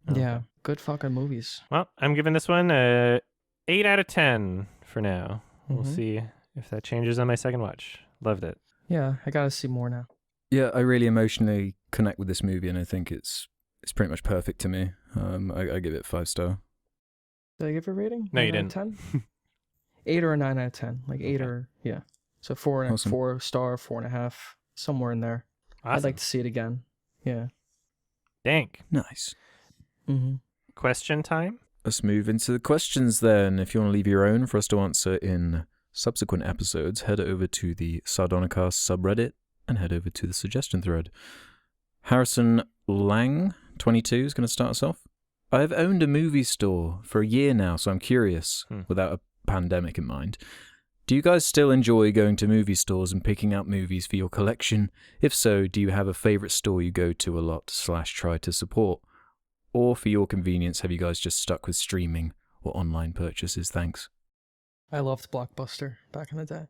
Okay. Yeah, good fucking movies. Well, I'm giving this one a 8 out of 10 for now. We'll Mhm. see if that changes on my second watch. Loved it. Yeah, I gotta see more now. Yeah, I really emotionally connect with this movie, and I think it's pretty much perfect to me. I give it 5-star. Did I give it a rating? No, you 9 out of didn't. 10? 8 or a 9 out of 10. Like 8 Okay. or, yeah. So 4 Awesome. 4 star, 4.5, somewhere in there. Awesome. I'd like to see it again. Yeah. Dank. Nice. Mm-hmm. Question time? Let's move into the questions then. If you want to leave your own for us to answer in subsequent episodes, head over to the Sardonicast subreddit and head over to the suggestion thread. Harrison Lang, 22, is going to start us off. I have owned a movie store for a year now, so I'm curious, without a pandemic in mind. Do you guys still enjoy going to movie stores and picking out movies for your collection? If so, do you have a favourite store you go to a lot / try to support? Or for your convenience, have you guys just stuck with streaming or online purchases? Thanks. I loved Blockbuster back in the day,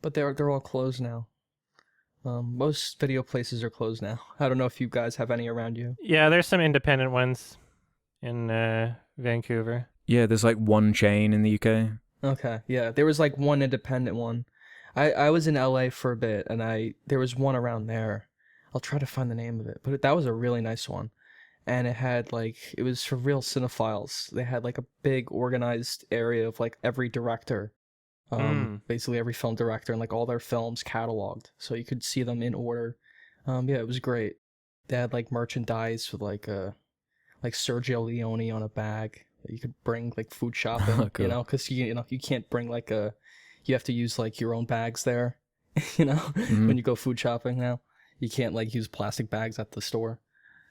but they're all closed now. Most video places are closed now. I don't know if you guys have any around you. Yeah, there's some independent ones in Vancouver. Yeah, there's like one chain in the UK. Okay, yeah, there was like one independent one. I was in LA for a bit, and there was one around there. I'll try to find the name of it, but that was a really nice one. And it was for real cinephiles. They had like a big organized area of like every director, basically every film director, and like all their films cataloged, so you could see them in order. Yeah, it was great. They had like merchandise with like Sergio Leone on a bag that you could bring like food shopping, Cool. because you can't bring you have to use like your own bags there, Mhm. when you go food shopping now, you can't like use plastic bags at the store.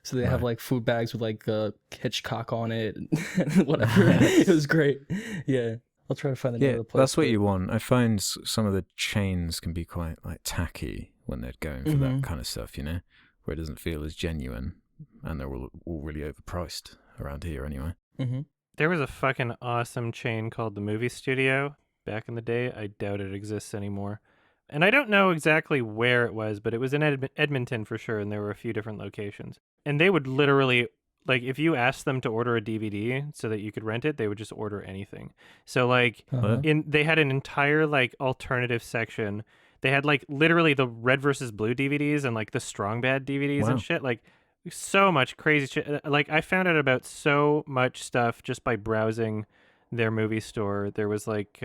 So they have like food bags with like Hitchcock on it and whatever. It was great. Yeah. I'll try to find the name of the place. That's what you want. I find some of the chains can be quite like tacky when they're going for that kind of stuff, where it doesn't feel as genuine, and they're all really overpriced around here anyway. Mm-hmm. There was a fucking awesome chain called the Movie Studio back in the day. I doubt it exists anymore. And I don't know exactly where it was, but it was in Edmonton for sure, and there were a few different locations. And they would literally, like, if you asked them to order a DVD so that you could rent it, they would just order anything. So, like, they had an entire, like, alternative section. They had, like, literally the red versus blue DVDs and, like, the strong bad DVDs and shit. Like, so much crazy shit. Like, I found out about so much stuff just by browsing their movie store. There was like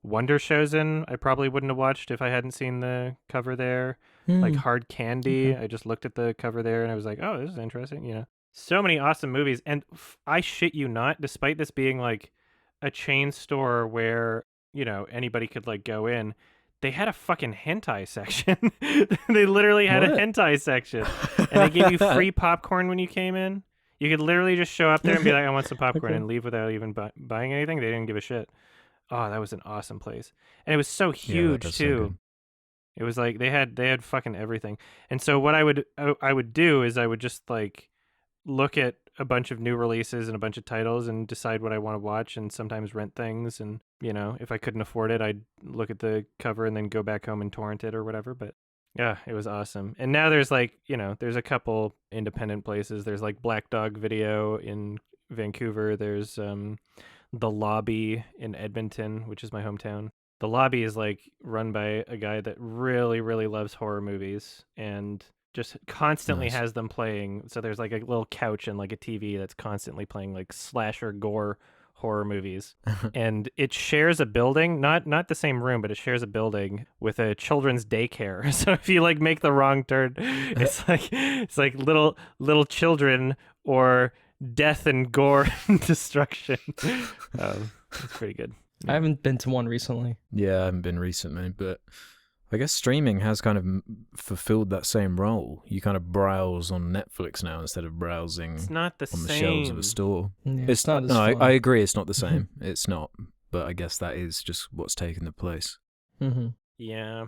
Wonder Chosen I probably wouldn't have watched if I hadn't seen the cover there. Like Hard Candy, I just looked at the cover there and I was like, oh, this is interesting. So many awesome movies. And I shit you not, despite this being like a chain store where anybody could like go in, they had a fucking hentai section. They literally had a hentai section, and they gave you free popcorn when you came in. You could literally just show up there and be like, I want some popcorn, and leave without even buying anything. They didn't give a shit. Oh, that was an awesome place. And it was so huge, too. It was like they had fucking everything. And so what I would do is I would just like look at a bunch of new releases and a bunch of titles and decide what I want to watch, and sometimes rent things. And, if I couldn't afford it, I'd look at the cover and then go back home and torrent it or whatever. But yeah, it was awesome. And now there's like, there's a couple independent places. There's like Black Dog Video in Vancouver. There's The Lobby in Edmonton, which is my hometown. The Lobby is like run by a guy that really, really loves horror movies and just constantly has them playing. So there's like a little couch and like a TV that's constantly playing like slasher gore horror movies. And it shares a building, not the same room, but it shares a building with a children's daycare. So if you like make the wrong turn, it's like little children or death and gore and destruction. It's pretty good. I haven't been to one recently. Yeah, I haven't been recently, but I guess streaming has kind of fulfilled that same role. You kind of browse on Netflix now instead of browsing It's not the on same. the shelves of a store. Yeah, It's not. No, I agree. It's not the same. It's not. but I guess that is just what's taken the place. Mm-hmm. Yeah.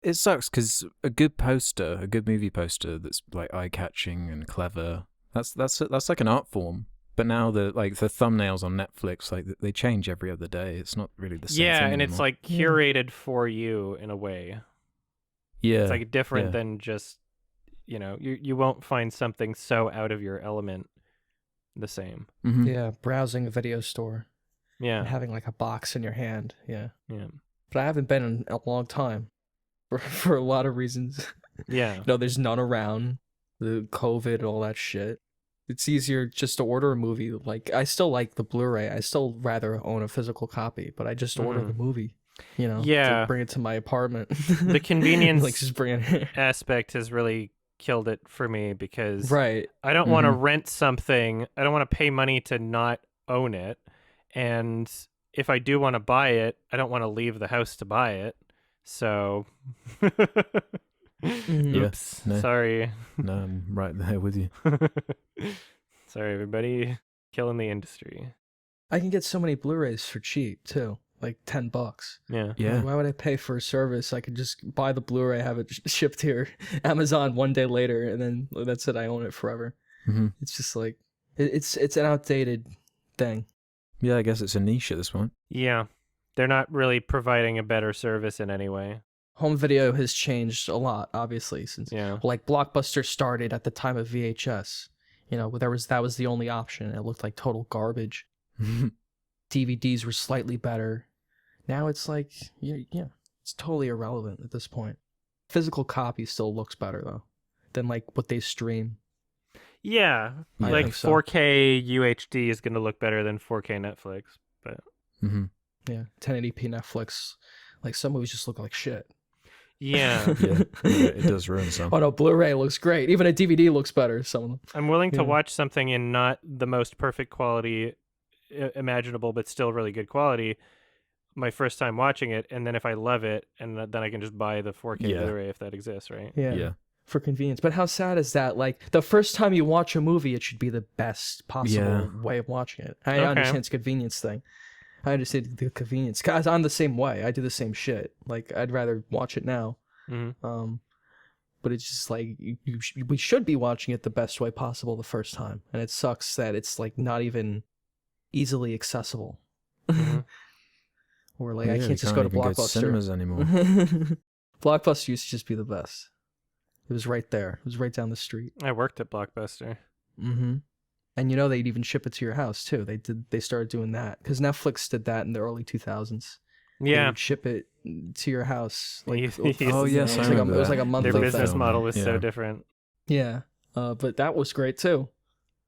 It sucks because a good movie poster that's like eye-catching and clever, that's like an art form. But now the thumbnails on Netflix, like they change every other day. It's not really the same thing and anymore. it's like curated for you in a way. Yeah, it's like different than just, you won't find something so out of your element the same. Mm-hmm. Yeah, browsing a video store. Yeah. And having like a box in your hand. Yeah. Yeah. But I haven't been in a long time for a lot of reasons. Yeah. There's none around. The COVID and all that shit. It's easier just to order a movie. Like, I still like the Blu-ray. I still rather own a physical copy, but I just order the movie, to bring it to my apartment. The convenience like, just bring it aspect has really killed it for me because right. I don't want to rent something. I don't want to pay money to not own it. And if I do want to buy it, I don't want to leave the house to buy it. So, oops, no. Sorry. No, I'm right there with you. Sorry, everybody. Killing the industry. I can get so many Blu-rays for cheap, too. Like $10. Yeah. Like, why would I pay for a service? I could just buy the Blu-ray, have it shipped here, Amazon one day later, and then that's it. I own it forever. Mm-hmm. It's just like, it's an outdated thing. Yeah, I guess it's a niche at this point. Yeah. They're not really providing a better service in any way. Home video has changed a lot, obviously, since like Blockbuster started at the time of VHS. That was the only option. It looked like total garbage. DVDs were slightly better. Now it's like, it's totally irrelevant at this point. Physical copy still looks better though than like what they stream. Yeah, like 4K UHD is going to look better than 4K Netflix, but yeah, 1080p Netflix, like some movies just look like shit. Yeah. It does ruin some. Oh no, Blu-ray looks great. Even a DVD looks better. Some of them. I'm willing to watch something in not the most perfect quality imaginable, but still really good quality. My first time watching it, and then if I love it, and then I can just buy the 4K Blu-ray if that exists, right? Yeah. For convenience. But how sad is that? Like, the first time you watch a movie, it should be the best possible way of watching it. I understand it's a convenience thing. I understand the convenience. Because I'm the same way. I do the same shit. Like, I'd rather watch it now. But it's just like, we should be watching it the best way possible the first time. And it sucks that it's, like, not even easily accessible. Or, like, I can't just go to Blockbuster. Go to cinemas anymore. Blockbuster used to just be the best. It was right there. It was right down the street. I worked at Blockbuster. And they'd even ship it to your house too. They started doing that because Netflix did that in the early 2000s. Yeah, they would ship it to your house. Like, yes, it was like a monthly. Their business thing. model was so different. Yeah, but that was great too.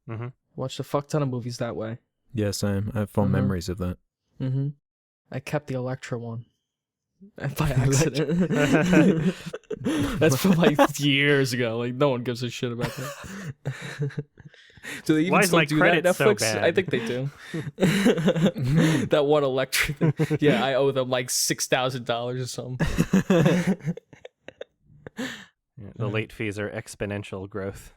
Mm-hmm. Watched a fuck ton of movies that way. Yeah, same. I have fond memories of that. I kept the Electra one. By accident. That's from like years ago. Like no one gives a shit about that. Do they even still do that, Netflix? So bad? I think they do. That one Electric thing. Yeah, I owe them like $6,000 or something. The late fees are exponential growth.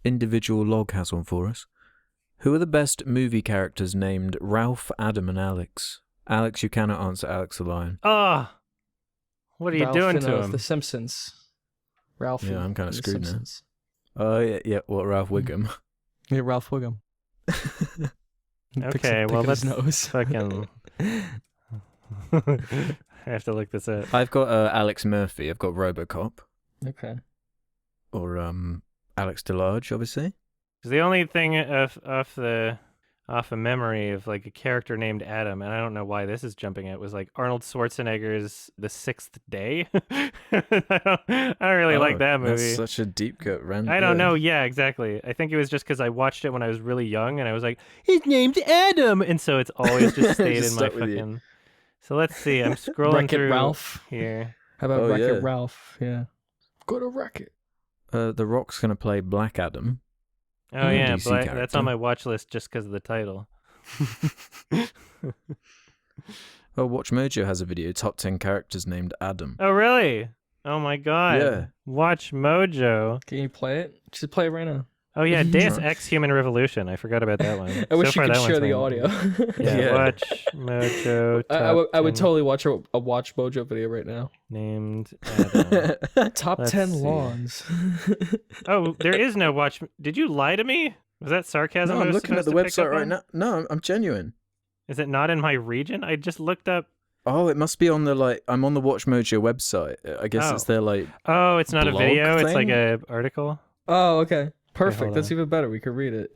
Individual Log has one for us. Who are the best movie characters named Ralph, Adam, and Alex? Alex, you cannot answer Alex the Lion. What are you doing to him? The Simpsons. Ralph. Yeah, I'm kind of screwed Simpsons. now. Oh, yeah. What, Ralph Wiggum? Yeah, Ralph Wiggum. Okay, well, let's nose. fucking... I have to look this up. I've got Alex Murphy. I've got RoboCop. Okay. Or Alex DeLarge, obviously. The only thing off a memory of like a character named Adam, and I don't know why this is jumping at, was like Arnold Schwarzenegger's The Sixth Day. I don't really like that movie. That's such a deep cut random. I don't know. Yeah, exactly. I think it was just because I watched it when I was really young, and I was like, his name's Adam, and so it's always just stayed in my fucking. So let's see. I'm scrolling Wreck-It through Ralph. Here. How about Wreck-It Ralph? Yeah. Go to Wreck-It. The Rock's gonna play Black Adam. Oh yeah, that's on my watch list just because of the title. Oh, Watch Mojo has a video, top 10 characters named Adam. Oh really? Oh my god. Yeah. Watch Mojo. Can you play it? Just play it right now. Oh yeah, Deus Ex Human Revolution. I forgot about that one. I wish so you far, could that share one's the mine. audio. Yeah, Watch Mojo. I would totally watch a Watch Mojo video right now. Named Adam. Top Let's 10 see. lawns. Oh, there is no Watch. Did you lie to me? Was that sarcasm? No, I I'm was looking at the supposed to pick website up right on? now. No, I'm genuine. Is it not in my region? I just looked up. Oh, it must be on the I'm on the Watch Mojo website. I guess it's their Oh, it's not a blog video. It's like thing? a article. Oh, okay. Perfect. hold That's on. even better. We can read it.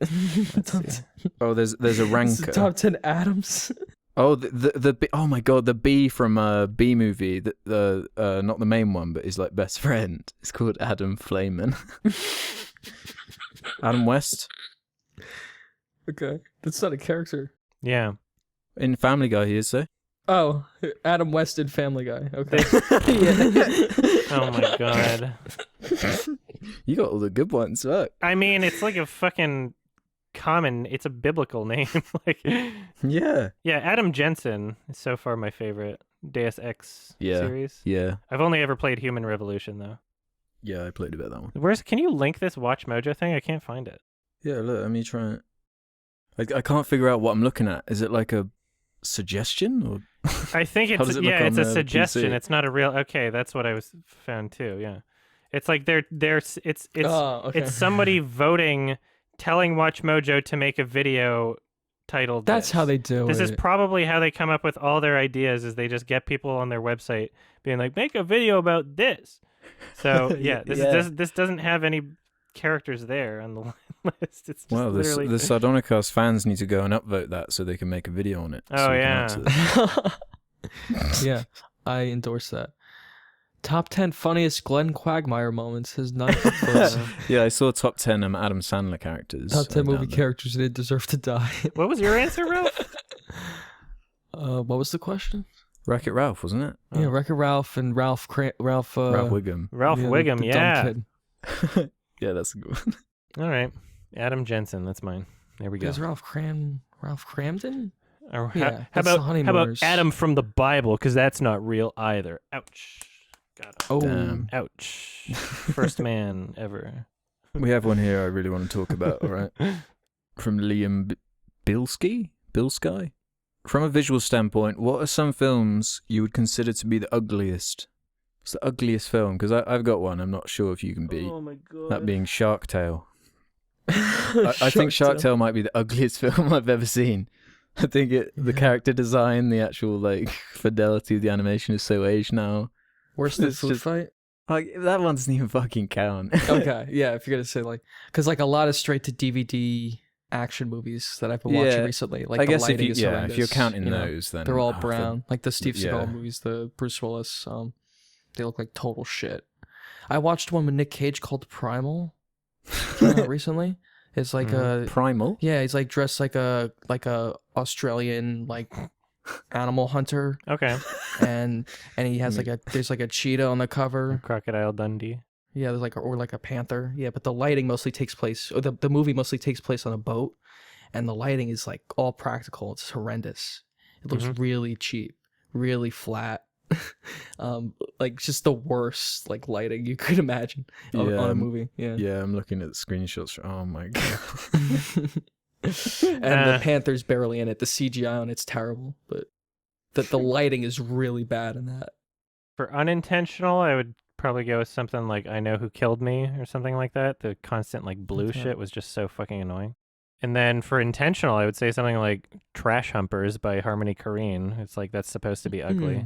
Let's see. Oh, there's a This is ranker. top 10 Adams. Oh, the oh my god, the bee from B movie, the not the main one, but his like best friend. It's called Adam Flayman. Adam West Okay. That's not a character. Yeah. in Family Guy. He is so. Oh, Adam West in Family Guy. Okay. Oh my god. You got all the good ones, look. I mean, it's like a fucking common. It's a biblical name. Like, Yeah. yeah, Adam Jensen is so far my favorite Deus Ex series. Yeah. I've only ever played Human Revolution though. Yeah, I played a bit of that one. Can you link this Watch Mojo thing? I can't find it. Yeah, look, let me try it. I can't figure out what I'm looking at. Is it like a suggestion or? I think How it's does it look it's on a the suggestion. PC? It's not a real. Okay, that's what I found too. Yeah, it's like it's Oh, okay. it's somebody voting, telling Watch Mojo to make a video titled. That's this. how they do This it. is probably how they come up with all their ideas. Is they just get people on their website being like, make a video about this. So yeah, this doesn't have any characters there on the list. It's just Well, literally. the Sardonicast fans need to go and upvote that so they can make a video on it. Oh, so we can yeah. answer this. Yeah, I endorse that. Top 10 funniest Glenn Quagmire moments has not been close. Yeah, I saw top 10 Adam Sandler characters. Top 10 movie down there. characters that didn't deserve to die. What was your answer, Ralph? What was the question? Wreck-It Ralph, wasn't it? Oh. Yeah, Wreck-It Ralph and Ralph Ralph Wiggum. Ralph yeah, Wiggum, the yeah. dumb kid. Yeah, that's a good one. All right, Adam Jensen, that's mine. There we go. There's Ralph Cramden? Or Yeah, how that's the about Honeymooners. Adam from the Bible? Because that's not real either. Ouch. Got him. Oh, Damn. Ouch. First man ever. We have one here I really want to talk about, all right? From Liam Bilski? From a visual standpoint, what are some films you would consider to be the ugliest? What's the ugliest film? Because I've got one I'm not sure if you can beat. Oh my god. That being Shark Tale. I think Shark Tale might be the ugliest film I've ever seen. I think the character design, the actual like fidelity of the animation is so aged now. Worse than It's Food just- Fight? Like that one doesn't even fucking count. Okay, yeah, if you're gonna say like, because like a lot of straight to DVD action movies that I've been watching Yeah, recently, like I the guess if lighting you is if you're horrendous, counting you know? those, then They're all the- brown, like the Steve Seagal yeah. movies, the Bruce Willis. They look like total shit. I watched one with Nick Cage called Primal. Came out recently. It's like a Primal. yeah, he's like dressed like a Australian like animal hunter, Okay. and he has like there's like a cheetah on the cover. Crocodile Dundee. Yeah, there's like or like a panther. Yeah, but the lighting mostly takes place, or the movie mostly takes place on a boat, and the lighting is like all practical. It's horrendous. It looks really cheap, really flat. Like just the worst like lighting you could imagine on a movie. Yeah. Yeah, I'm looking at the screenshots. Oh my god. And the panther's barely in it. The CGI on it's terrible, but the lighting is really bad in that. For unintentional, I would probably go with something like I Know Who Killed Me or something like that. The constant like blue Okay. shit was just so fucking annoying. And then for intentional, I would say something like Trash Humpers by Harmony Korine. It's like that's supposed to be ugly.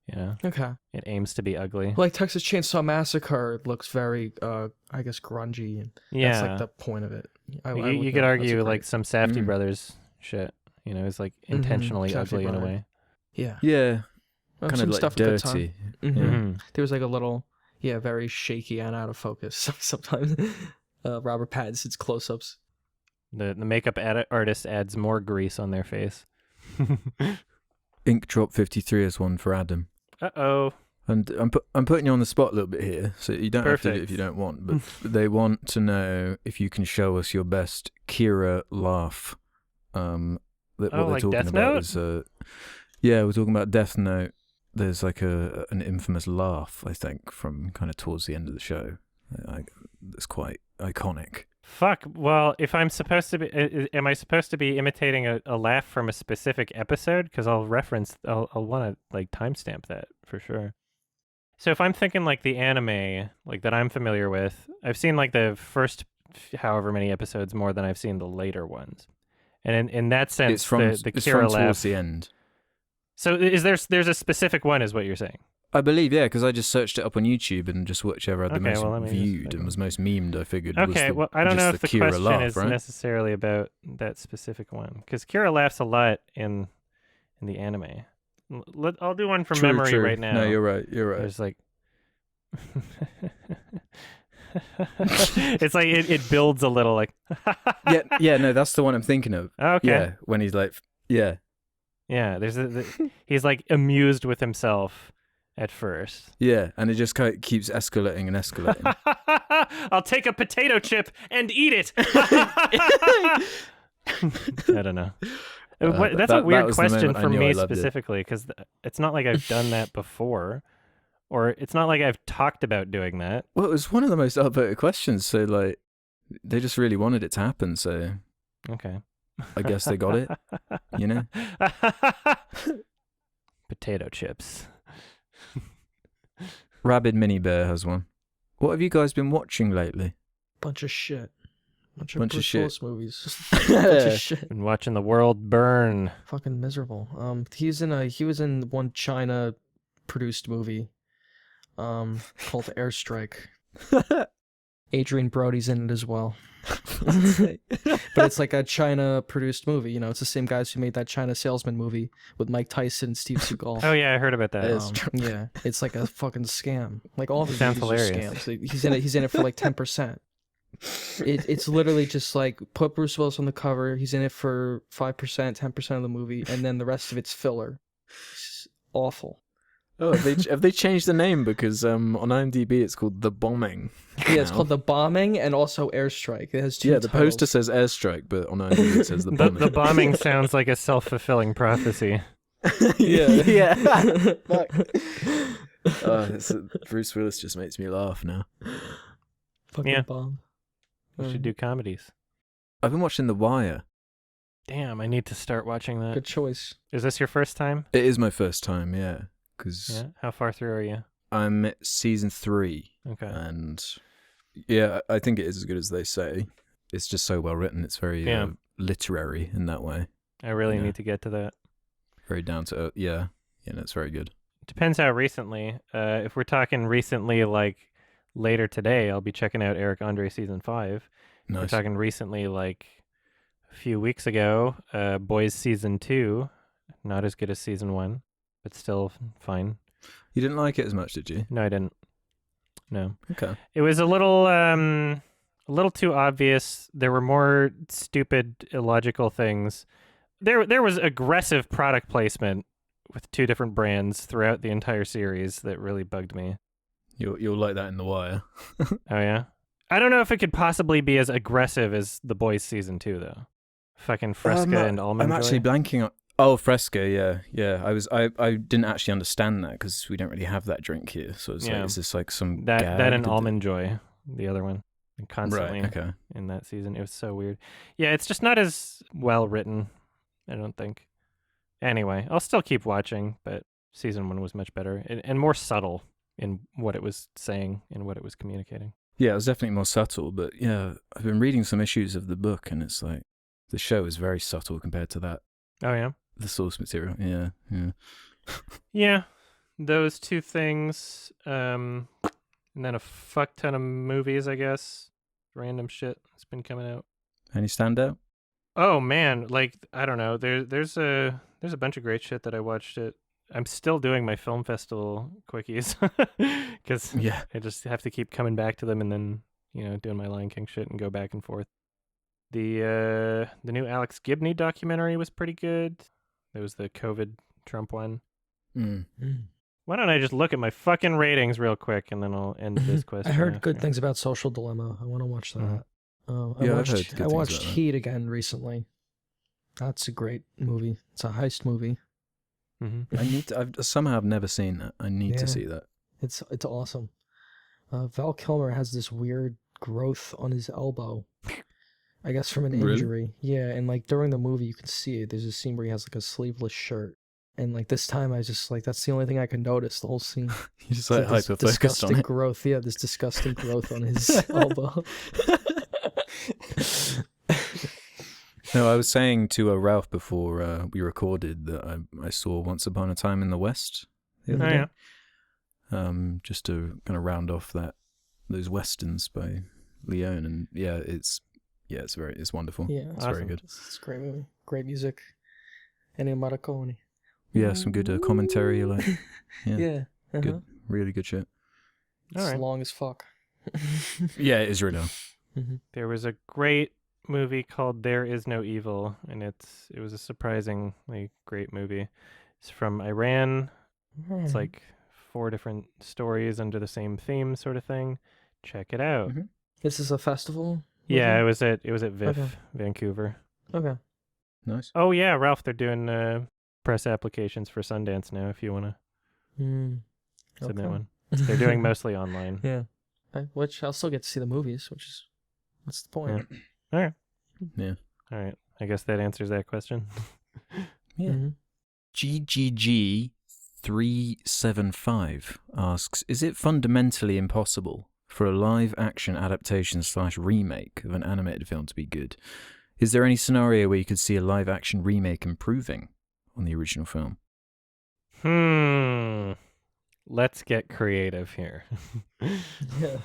Yeah. Okay. It aims to be ugly. Like Texas Chainsaw Massacre looks very, I guess, grungy, and Yeah. that's like the point of it. You could argue like some Safdie Mm. Brothers shit. You know, it's like intentionally Safdie ugly in a Brothers. way. yeah, Yeah, Well, kind some of like stuff at the time. dirty. Mhm. Mhm. There was like a little, very shaky and out of focus sometimes. Robert Pattinson's close-ups. The makeup artist adds more grease on their face. Ink Drop 53 is one for Adam. Uh-oh. And I'm putting you on the spot a little bit here, so you don't have to do it if you don't want. But they want to know if you can show us your best Kira laugh. What they're like talking Death about Note? is yeah, we're talking about Death Note. There's like an infamous laugh, I think, from kind of towards the end of the show. It's quite iconic. Fuck. Well, if I'm supposed to be, am I supposed to be imitating a laugh from a specific episode? Because I'll want to like timestamp that for sure. So if I'm thinking like the anime, like that I'm familiar with, I've seen like the first however many episodes more than I've seen the later ones. And in that sense, It's from the it's Kira from laugh. towards the end. So there's a specific one, is what you're saying? I believe, yeah, because I just searched it up on YouTube and just whichever had the Okay, most well, let me just viewed take and a was most memed, I figured. Okay, was well, I don't know if the Kira question laugh, is right? necessarily about that specific one, because Kira laughs a lot in the anime. I'll do one from memory right now. No, you're right. You're right. There's like, it's like it builds a little like. yeah, no, that's the one I'm thinking of. Okay. Yeah, when he's like, yeah. Yeah, he's like amused with himself at first. Yeah, and it just kind of keeps escalating and escalating. I'll take a potato chip and eat it. I don't know. That's a weird question for me specifically, because it's not like I've done that before, or it's not like I've talked about doing that. Well, it was one of the most upvoted questions, so like they just really wanted it to happen, so okay. I guess they got it, you know? Potato chips. Rabid Mini Bear has one. What have you guys been watching lately? Bunch of shit. Bunch of Bruce shit. Willis movies. Bunch of shit. Been watching the world burn. Fucking miserable. He was in one China produced movie called Airstrike. Adrian Brody's in it as well. But it's like a China produced movie, you know, it's the same guys who made that China Salesman movie with Mike Tyson and Steve Seagal. Oh yeah, I heard about that. Yeah, it's like a fucking scam. Like all of the Sounds movies are hilarious. scams. He's in it for like 10%. It's literally just like put Bruce Willis on the cover, he's in it for 5%, 10% of the movie, and then the rest of it's filler. It's awful. Oh, have they changed the name? Because on IMDb it's called The Bombing. Yeah, it's called The Bombing and also Airstrike. It has two Yeah, the titles. poster says Airstrike, but on IMDb it says The Bombing. The bombing sounds like a self-fulfilling prophecy. Yeah. Bruce Willis just makes me laugh now. Fucking Yeah. bomb. We should do comedies. I've been watching The Wire. Damn, I need to start watching that. Good choice. Is this your first time? It is my first time, yeah. Because Yeah. How far through are you? I'm at season 3. Okay. And yeah, I think it is as good as they say. It's just so well written. It's very literary in that way. I really need to get to that. Very down to earth. Yeah. Yeah, no, it's very good. Depends how recently. If we're talking recently, like later today, I'll be checking out Eric Andre season 5. Nice. We're talking recently, like a few weeks ago, Boys season 2. Not as good as season 1, but still fine. You didn't like it as much, did you? No, I didn't. No. Okay. It was a little too obvious. There were more stupid, illogical things. There was aggressive product placement with 2 different brands throughout the entire series that really bugged me. You'll like that in The Wire. Oh yeah? I don't know if it could possibly be as aggressive as The Boys season 2 though. Fucking Fresca and Almond I'm actually blanking on... Oh, Fresca, yeah. I didn't actually understand that because we don't really have that drink here. So it's like, is this like some that gag? and Almond Joy, the other one, and constantly right, okay. in that season. It was so weird. Yeah, it's just not as well written, I don't think. Anyway, I'll still keep watching, but season 1 was much better and more subtle in what it was saying and what it was communicating. Yeah, it was definitely more subtle, but yeah, I've been reading some issues of the book and it's like the show is very subtle compared to that. Oh yeah? The source material, yeah. Yeah, those 2 things, and then a fuck ton of movies, I guess. Random shit that's been coming out. Any standout? Oh man, like I don't know. There's a bunch of great shit that I watched. I'm still doing my film festival quickies because I just have to keep coming back to them and then doing my Lion King shit and go back and forth. The new Alex Gibney documentary was pretty good. There was the COVID Trump one. Why don't I just look at my fucking ratings real quick and then I'll end this question. I heard good things about Social Dilemma. I want to watch that. I watched Heat again recently. That's a great movie. It's a heist movie. Mm-hmm. I've never seen that. I need to see that. It's awesome. Val Kilmer has this weird growth on his elbow. I guess from an Really? injury. Yeah, and like during the movie you can see it. There's a scene where he has like a sleeveless shirt. And like this time I just like that's the only thing I can notice the whole scene. You just like This hyper focused disgusting on it. growth. Yeah, this disgusting growth on his elbow. No, I was saying to Ralph before we recorded that I saw Once Upon a Time in the West the other day. Yeah. Just to kind of round off those westerns by Leone, and it's wonderful. Yeah, It's very good. It's a great movie. Great music. Ennio Morricone. Yeah, some good commentary. Like, Yeah. Good, really good shit. It's long as fuck. Yeah, it is really long. Mm-hmm. There was a great movie called There Is No Evil, and it was a surprisingly great movie. It's from Iran. It's like 4 different stories under the same theme, sort of thing. Check it out. Mm-hmm. This is a festival? Yeah, it was at VIF, Okay. Vancouver. Okay. Nice. Oh yeah, Ralph, they're doing press applications for Sundance now if you want to submit one. They're doing mostly online. Yeah. Which I'll still get to see the movies, what's the point? All right. Yeah. All right. I guess that answers that question. Yeah. Mm-hmm. GGG375 asks, is it fundamentally impossible for a live-action adaptation/remake of an animated film to be good? Is there any scenario where you could see a live-action remake improving on the original film? Let's get creative here. Yeah.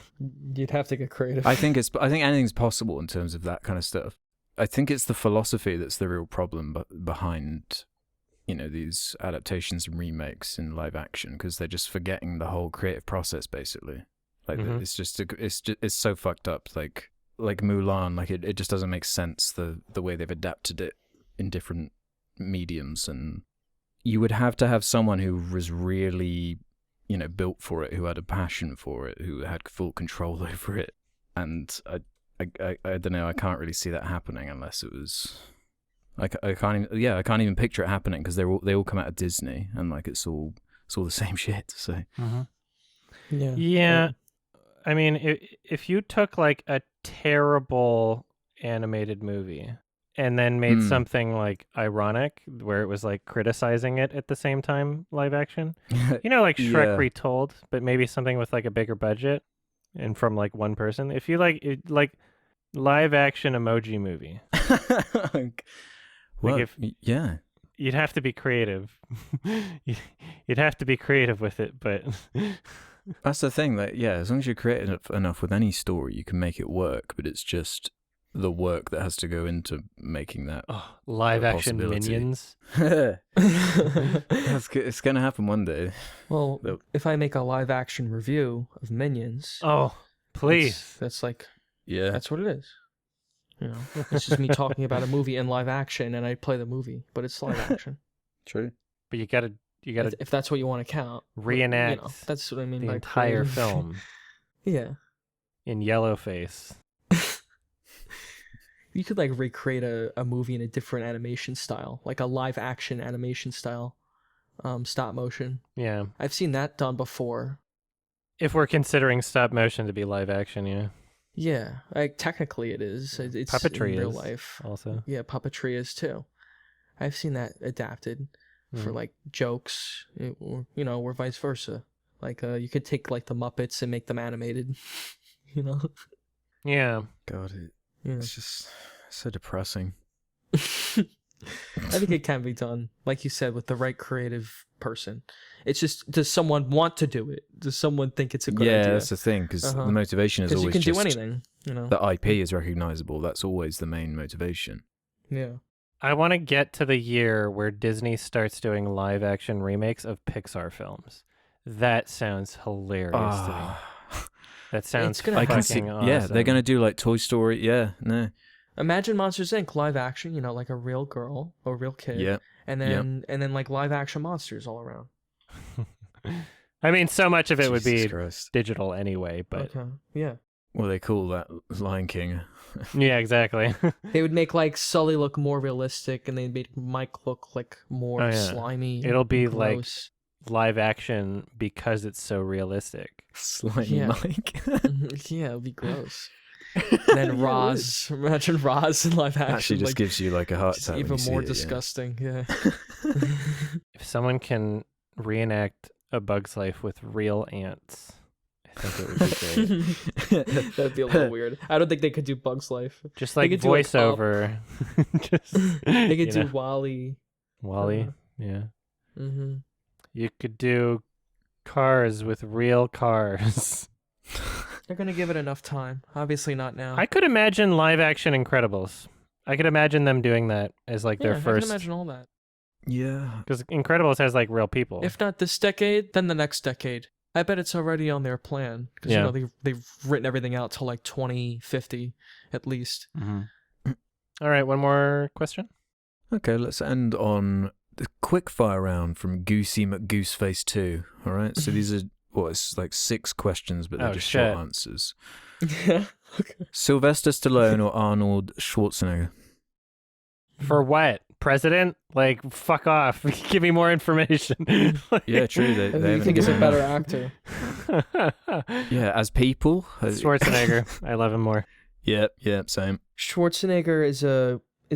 You'd have to get creative. I think anything's possible in terms of that kind of stuff. I think it's the philosophy that's the real problem behind, these adaptations and remakes in live action, because they're just forgetting the whole creative process basically. Like it's so fucked up. Like Mulan, like it just doesn't make sense the way they've adapted it in different mediums, and you would have to have someone who was really built for it, who had a passion for it, who had full control over it. And I don't know, I can't really see that happening unless it was I can't even picture it happening, because they all come out of Disney, and like it's all the same shit. So Yeah. I mean, if you took like a terrible animated movie and then made something like ironic, where it was like criticizing it at the same time, live action, like Shrek retold, but maybe something with like a bigger budget and from like one person. If you like live action emoji movie, you'd have to be creative. You'd have to be creative with it, but that's the thing. That as long as you're creative enough with any story, you can make it work. But it's just the work that has to go into making that live action Minions. It's gonna happen one day. Well, if I make a live action review of Minions, please, that's like that's what it is. It's just me talking about a movie in live action, and I play the movie, but it's live action. True. But you gotta if that's what you want to count, reenact. That's what I mean the by entire creative. film. Yeah. In yellow face. You could like recreate a movie in a different animation style, like a live action animation style, stop motion. Yeah. I've seen that done before. If we're considering stop motion to be live action, yeah. Yeah, like technically it is. It's puppetry in real is life. Also. Yeah, puppetry is too. I've seen that adapted for like jokes, or vice versa. Like you could take like the Muppets and make them animated. Yeah. God, it's just so depressing. I think it can be done, like you said, with the right creative person. It's just, does someone want to do it? Does someone think it's a good idea? Yeah, that's the thing, because the motivation is always you can just do anything. The IP is recognizable. That's always the main motivation. Yeah. I want to get to the year where Disney starts doing live action remakes of Pixar films. That sounds hilarious to me. That sounds fucking awesome. Yeah, they're gonna do like Toy Story. Yeah, no. Imagine Monsters Inc. live action. Like a real girl or a real kid. Yeah. And then like live action monsters all around. I mean, so much of it would be Christ. digital anyway, but yeah. Well, they call that Lion King. Yeah, exactly. They would make like Sully look more realistic, and they'd make Mike look like more slimy. It'll be gross. Like live action because it's so realistic. Slimy Mike. Yeah, it'd be gross. And then Roz, imagine Roz in live action. Actually, just gives you like a heart attack. Even more disgusting. Yeah. If someone can reenact A Bug's Life with real ants, I think it would be great. That'd be a little weird. I don't think they could do Bug's Life. Just like voiceover. They could do Wall-E. Wall-E, yeah. Mm-hmm. You could do Cars with real cars. They're gonna give it enough time. Obviously not now. I could imagine live action Incredibles. I could imagine them doing that as like their first. I can imagine all that. Yeah. Because Incredibles has like real people. If not this decade, then the next decade. I bet it's already on their plan because you know they've written everything out till like 2050 at least. Mm-hmm. All right, one more question. Okay, let's end on the quick fire round from Goosey McGooseface 2. All right, so these are it's like 6 questions, but they're just short answers. Yeah. Okay. Sylvester Stallone or Arnold Schwarzenegger? For what? President? Like, fuck off. Give me more information. Yeah, true. They you think he's a better actor? Yeah, as people? Schwarzenegger. I love him more. Yep, same. Schwarzenegger is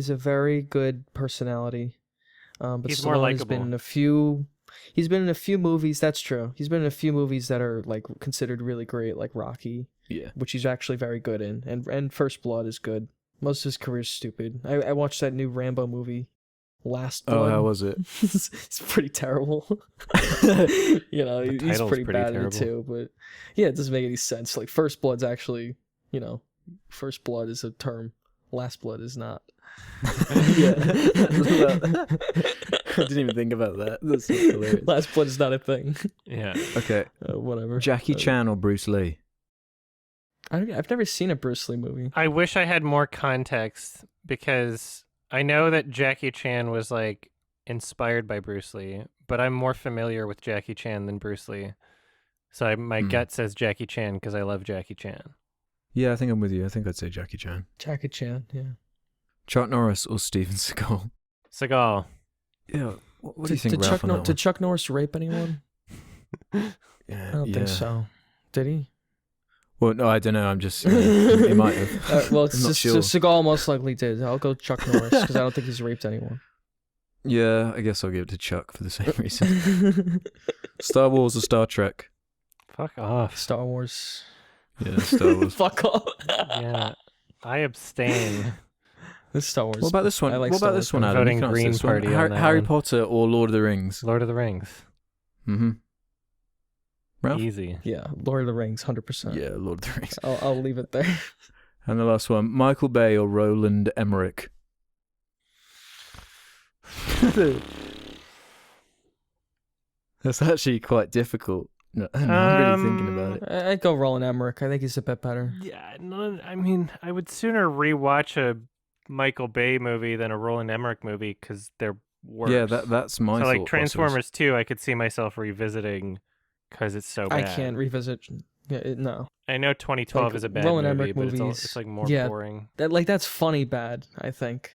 a very good personality. But he's Stallone more likable. He's been in a few movies. That's true. He's been in a few movies that are like considered really great, like Rocky. Yeah, which he's actually very good in, and First Blood is good. Most of his career's stupid. I watched that new Rambo movie, Last Blood. Oh, how was it? It's pretty terrible. He's pretty bad terrible. in it too. But yeah, it doesn't make any sense. Like First Blood's actually, First Blood is a term. Last Blood is not. Yeah. I didn't even think about that. That's so hilarious. Last Blood is not a thing. Yeah. Okay. Whatever. Jackie Chan or Bruce Lee? I've never seen a Bruce Lee movie. I wish I had more context because I know that Jackie Chan was like inspired by Bruce Lee, but I'm more familiar with Jackie Chan than Bruce Lee. So my gut says Jackie Chan because I love Jackie Chan. Yeah, I think I'm with you. I think I'd say Jackie Chan. Jackie Chan, yeah. Chuck Norris or Steven Seagal? Seagal. Yeah. What do you think, Ralph, on that did Chuck Norris rape anyone? Yeah, I don't think so. Did he? Well, no, I don't know. I'm just... he might have. Well, it's just sure. Seagal most likely did. I'll go Chuck Norris because I don't think he's raped anyone. Yeah, I guess I'll give it to Chuck for the same reason. Star Wars or Star Trek? Fuck off. Star Wars. Yeah, Star Wars. Fuck off. Yeah, I abstain. This Star Wars. What about this one? I like what Star about Wars. this one, Adam? Voting Green Party on that Harry one. Potter or Lord of the Rings? Lord of the Rings. Mm-hmm. Ralph? Easy. Yeah, Lord of the Rings, 100%. Yeah, Lord of the Rings. I'll leave it there. And the last one, Michael Bay or Roland Emmerich? That's actually quite difficult. No, I'm really thinking about it. I'd go Roland Emmerich. I think he's a bit better. Yeah, no, I mean, I would sooner rewatch a Michael Bay movie than a Roland Emmerich movie because they're worse. Yeah, that's my So, thought like Transformers 2, I could see myself revisiting because it's so bad. I can't revisit. Yeah, no. I know 2012 is a bad Roland movie, Emmerich but movies, it's like more boring. That's funny bad, I think.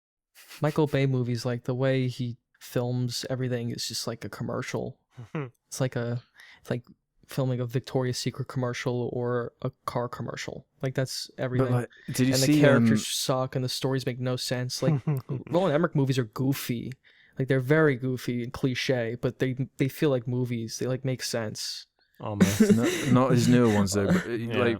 Michael Bay movies, like the way he films everything is just like a commercial. It's like filming a Victoria's Secret commercial or a car commercial. Like that's everything. But did you and see the characters suck and the stories make no sense. Like Roland Emmerich movies are goofy. Like they're very goofy and cliche, but they feel like movies. They like make sense. Almost. not his newer ones though. But, Yeah. like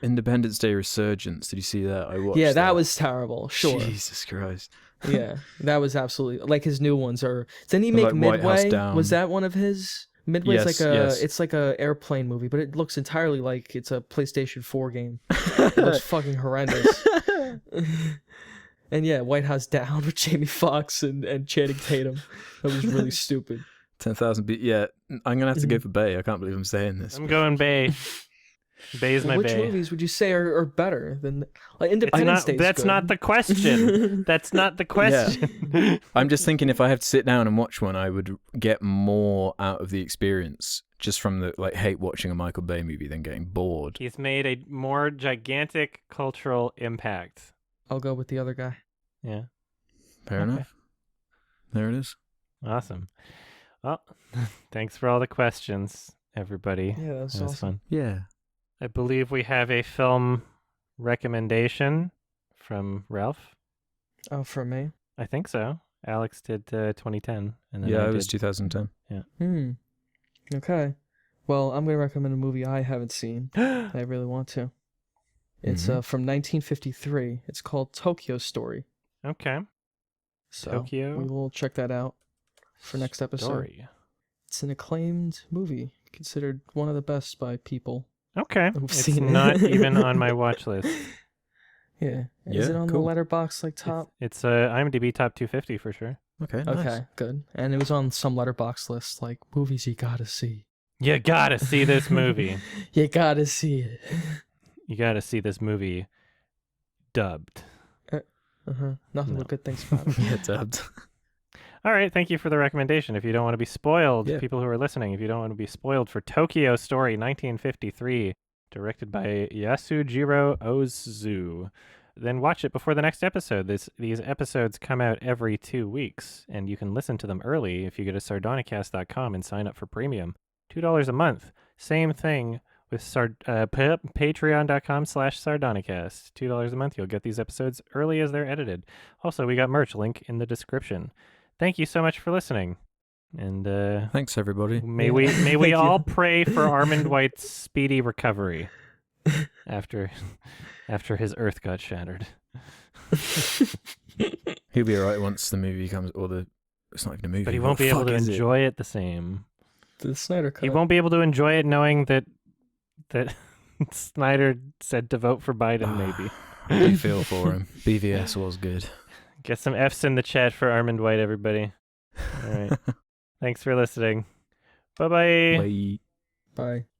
Independence Day Resurgence. Did you see that? I watched. Yeah, that was terrible. Sure. Jesus Christ. Yeah, that was absolutely like his new ones are. Didn't he Like make White House Midway? Down. Was that one of his? Midway's Yes. it's like a airplane movie, but it looks entirely like it's a PlayStation 4 game. It looks fucking horrendous. And yeah, White House Down with Jamie Foxx and Channing Tatum. That was really stupid. 10,000 beat. Yeah, I'm gonna have to go for Bay. I can't believe I'm saying this. I'm going Bay. Bay's my Which Bay. movies would you say are better than like Independence Day? That's not the question. That's not the question. I'm just thinking if I have to sit down and watch one, I would get more out of the experience just from the hate watching a Michael Bay movie than getting bored. He's made a more gigantic cultural impact. I'll go with the other guy. Yeah. Fair enough. There it is. Awesome. Well, thanks for all the questions, everybody. Yeah, that was awesome. fun. Yeah. I believe we have a film recommendation from Ralph. Oh, from me? I think so. Alex did 2010. And then Yeah, it was 2010. Yeah. Okay. Well, I'm going to recommend a movie I haven't seen. I really want to. It's from 1953. It's called Tokyo Story. Okay. So Tokyo we will check that out for next episode. Story. It's an acclaimed movie, considered one of the best by people. Okay. Who've It's seen not it. even on my watch list. Yeah. Is it on the letterbox top? It's IMDb top 250 for sure. Okay, nice. Okay, good. And it was on some letterbox lists, like movies you gotta see. You gotta see this movie. You gotta see it. You gotta see this movie dubbed. Nothing but good things about it. Yeah, dubbed. All right, thank you for the recommendation. If you don't want to be spoiled, people who are listening, if you don't want to be spoiled for Tokyo Story 1953, directed by Yasujiro Ozu, then watch it before the next episode. These episodes come out every 2 weeks, and you can listen to them early if you go to sardonicast.com and sign up for premium. $2 a month. Same thing with patreon.com/sardonicast. $2 a month. You'll get these episodes early as they're edited. Also, we got merch, link in the description. Thank you so much for listening. And thanks, everybody. May we all pray for Armond White's speedy recovery after his earth got shattered. He'll be alright once the movie comes, it's not even a movie. But he won't be able to enjoy it the same. The Snyder Cut. He won't be able to enjoy it knowing that Snyder said to vote for Biden, maybe. I do feel for him. BVS was good. Get some Fs in the chat for Armond White, everybody. All right. Thanks for listening. Bye-bye. Bye. Bye.